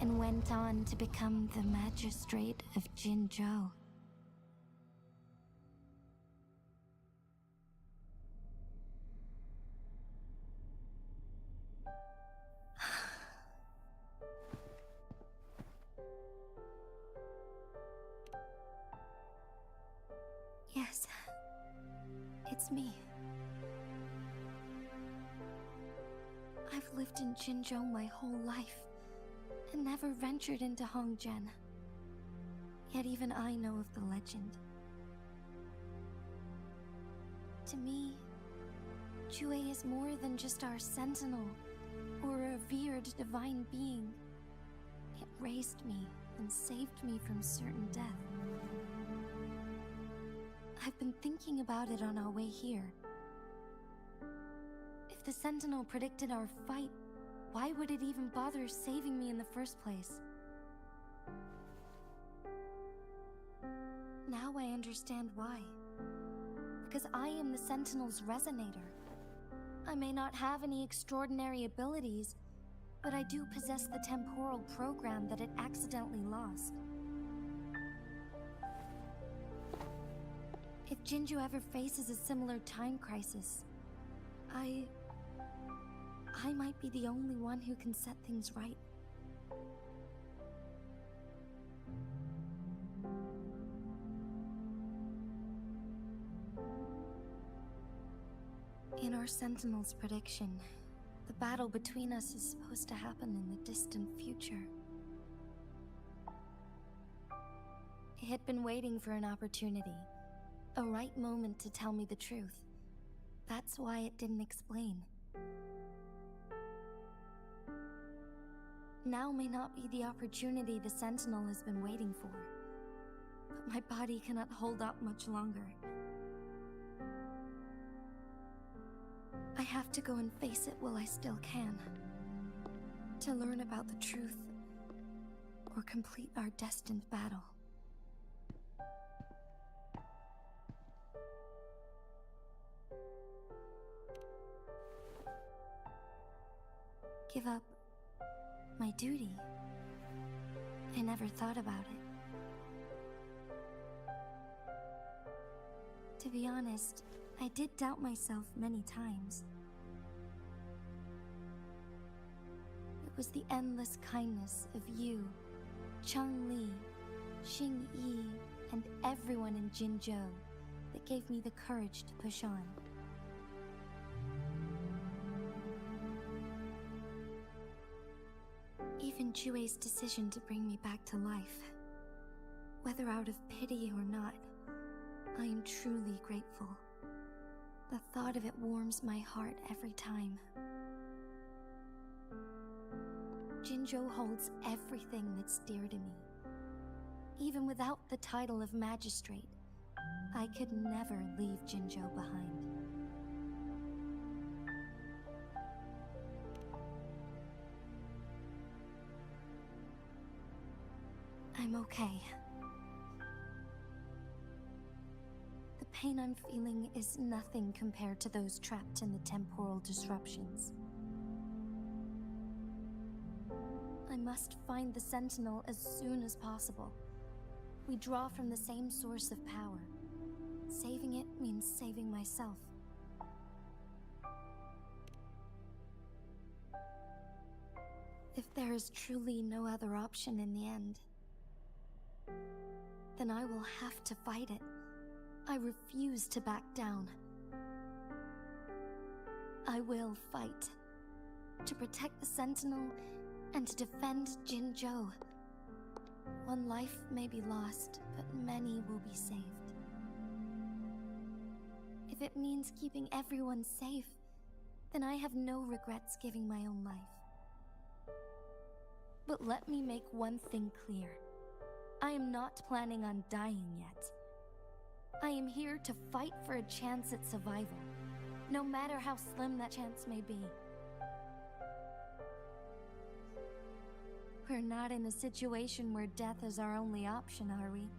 and went on to become the magistrate of Jinzhou. Yes, it's me. I've lived in Jinzhou my whole life, and never ventured into Hongzhen. Yet even I know of the legend. To me, Jue is more than just our sentinel, or a revered divine being. It raised me and saved me from certain death. I've been thinking about it on our way here. If the Sentinel predicted our fight, why would it even bother saving me in the first place? Now I understand why. Because I am the Sentinel's resonator. I may not have any extraordinary abilities, but I do possess the temporal program that it accidentally lost. If Jinzhou ever faces a similar time crisis, I might be the only one who can set things right. In our Sentinel's prediction, the battle between us is supposed to happen in the distant future. It had been waiting for an opportunity, a right moment to tell me the truth. That's why it didn't explain. Now may not be the opportunity the Sentinel has been waiting for, but my body cannot hold up much longer. I have to go and face it while I still can, to learn about the truth, or complete our destined battle. Give up my duty? I never thought about it. To be honest, I did doubt myself many times. It was the endless kindness of you, Changli, Xingyi, and everyone in Jinzhou that gave me the courage to push on. Even Jue's decision to bring me back to life, whether out of pity or not, I am truly grateful. The thought of it warms my heart every time. Jinzhou holds everything that's dear to me. Even without the title of magistrate, I could never leave Jinzhou behind. I'm okay. The pain I'm feeling is nothing compared to those trapped in the temporal disruptions. I must find the Sentinel as soon as possible. We draw from the same source of power. Saving it means saving myself. If there is truly no other option in the end, then I will have to fight it. I refuse to back down. I will fight. To protect the Sentinel and to defend Jinzhou. One life may be lost, but many will be saved. If it means keeping everyone safe, then I have no regrets giving my own life. But let me make one thing clear. I am not planning on dying yet. I am here to fight for a chance at survival, no matter how slim that chance may be. We're not in a situation where death is our only option, are we?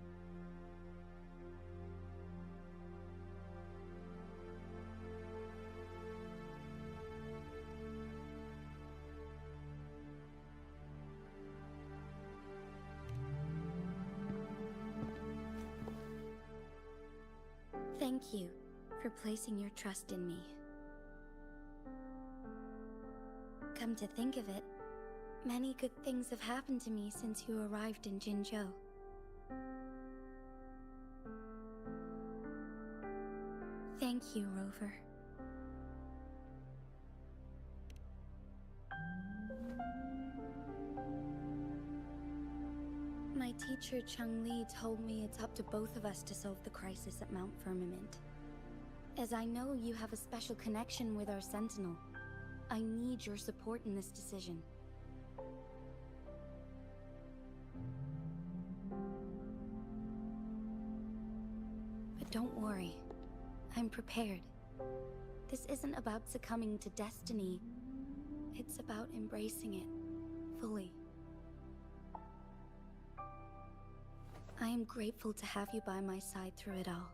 Thank you for placing your trust in me. Come to think of it, many good things have happened to me since you arrived in Jinzhou. Thank you, Rover. My teacher Cheng-Li told me it's up to both of us to solve the crisis at Mount Firmament. As I know you have a special connection with our Sentinel, I need your support in this decision. But don't worry, I'm prepared. This isn't about succumbing to destiny, it's about embracing it fully. I am grateful to have you by my side through it all.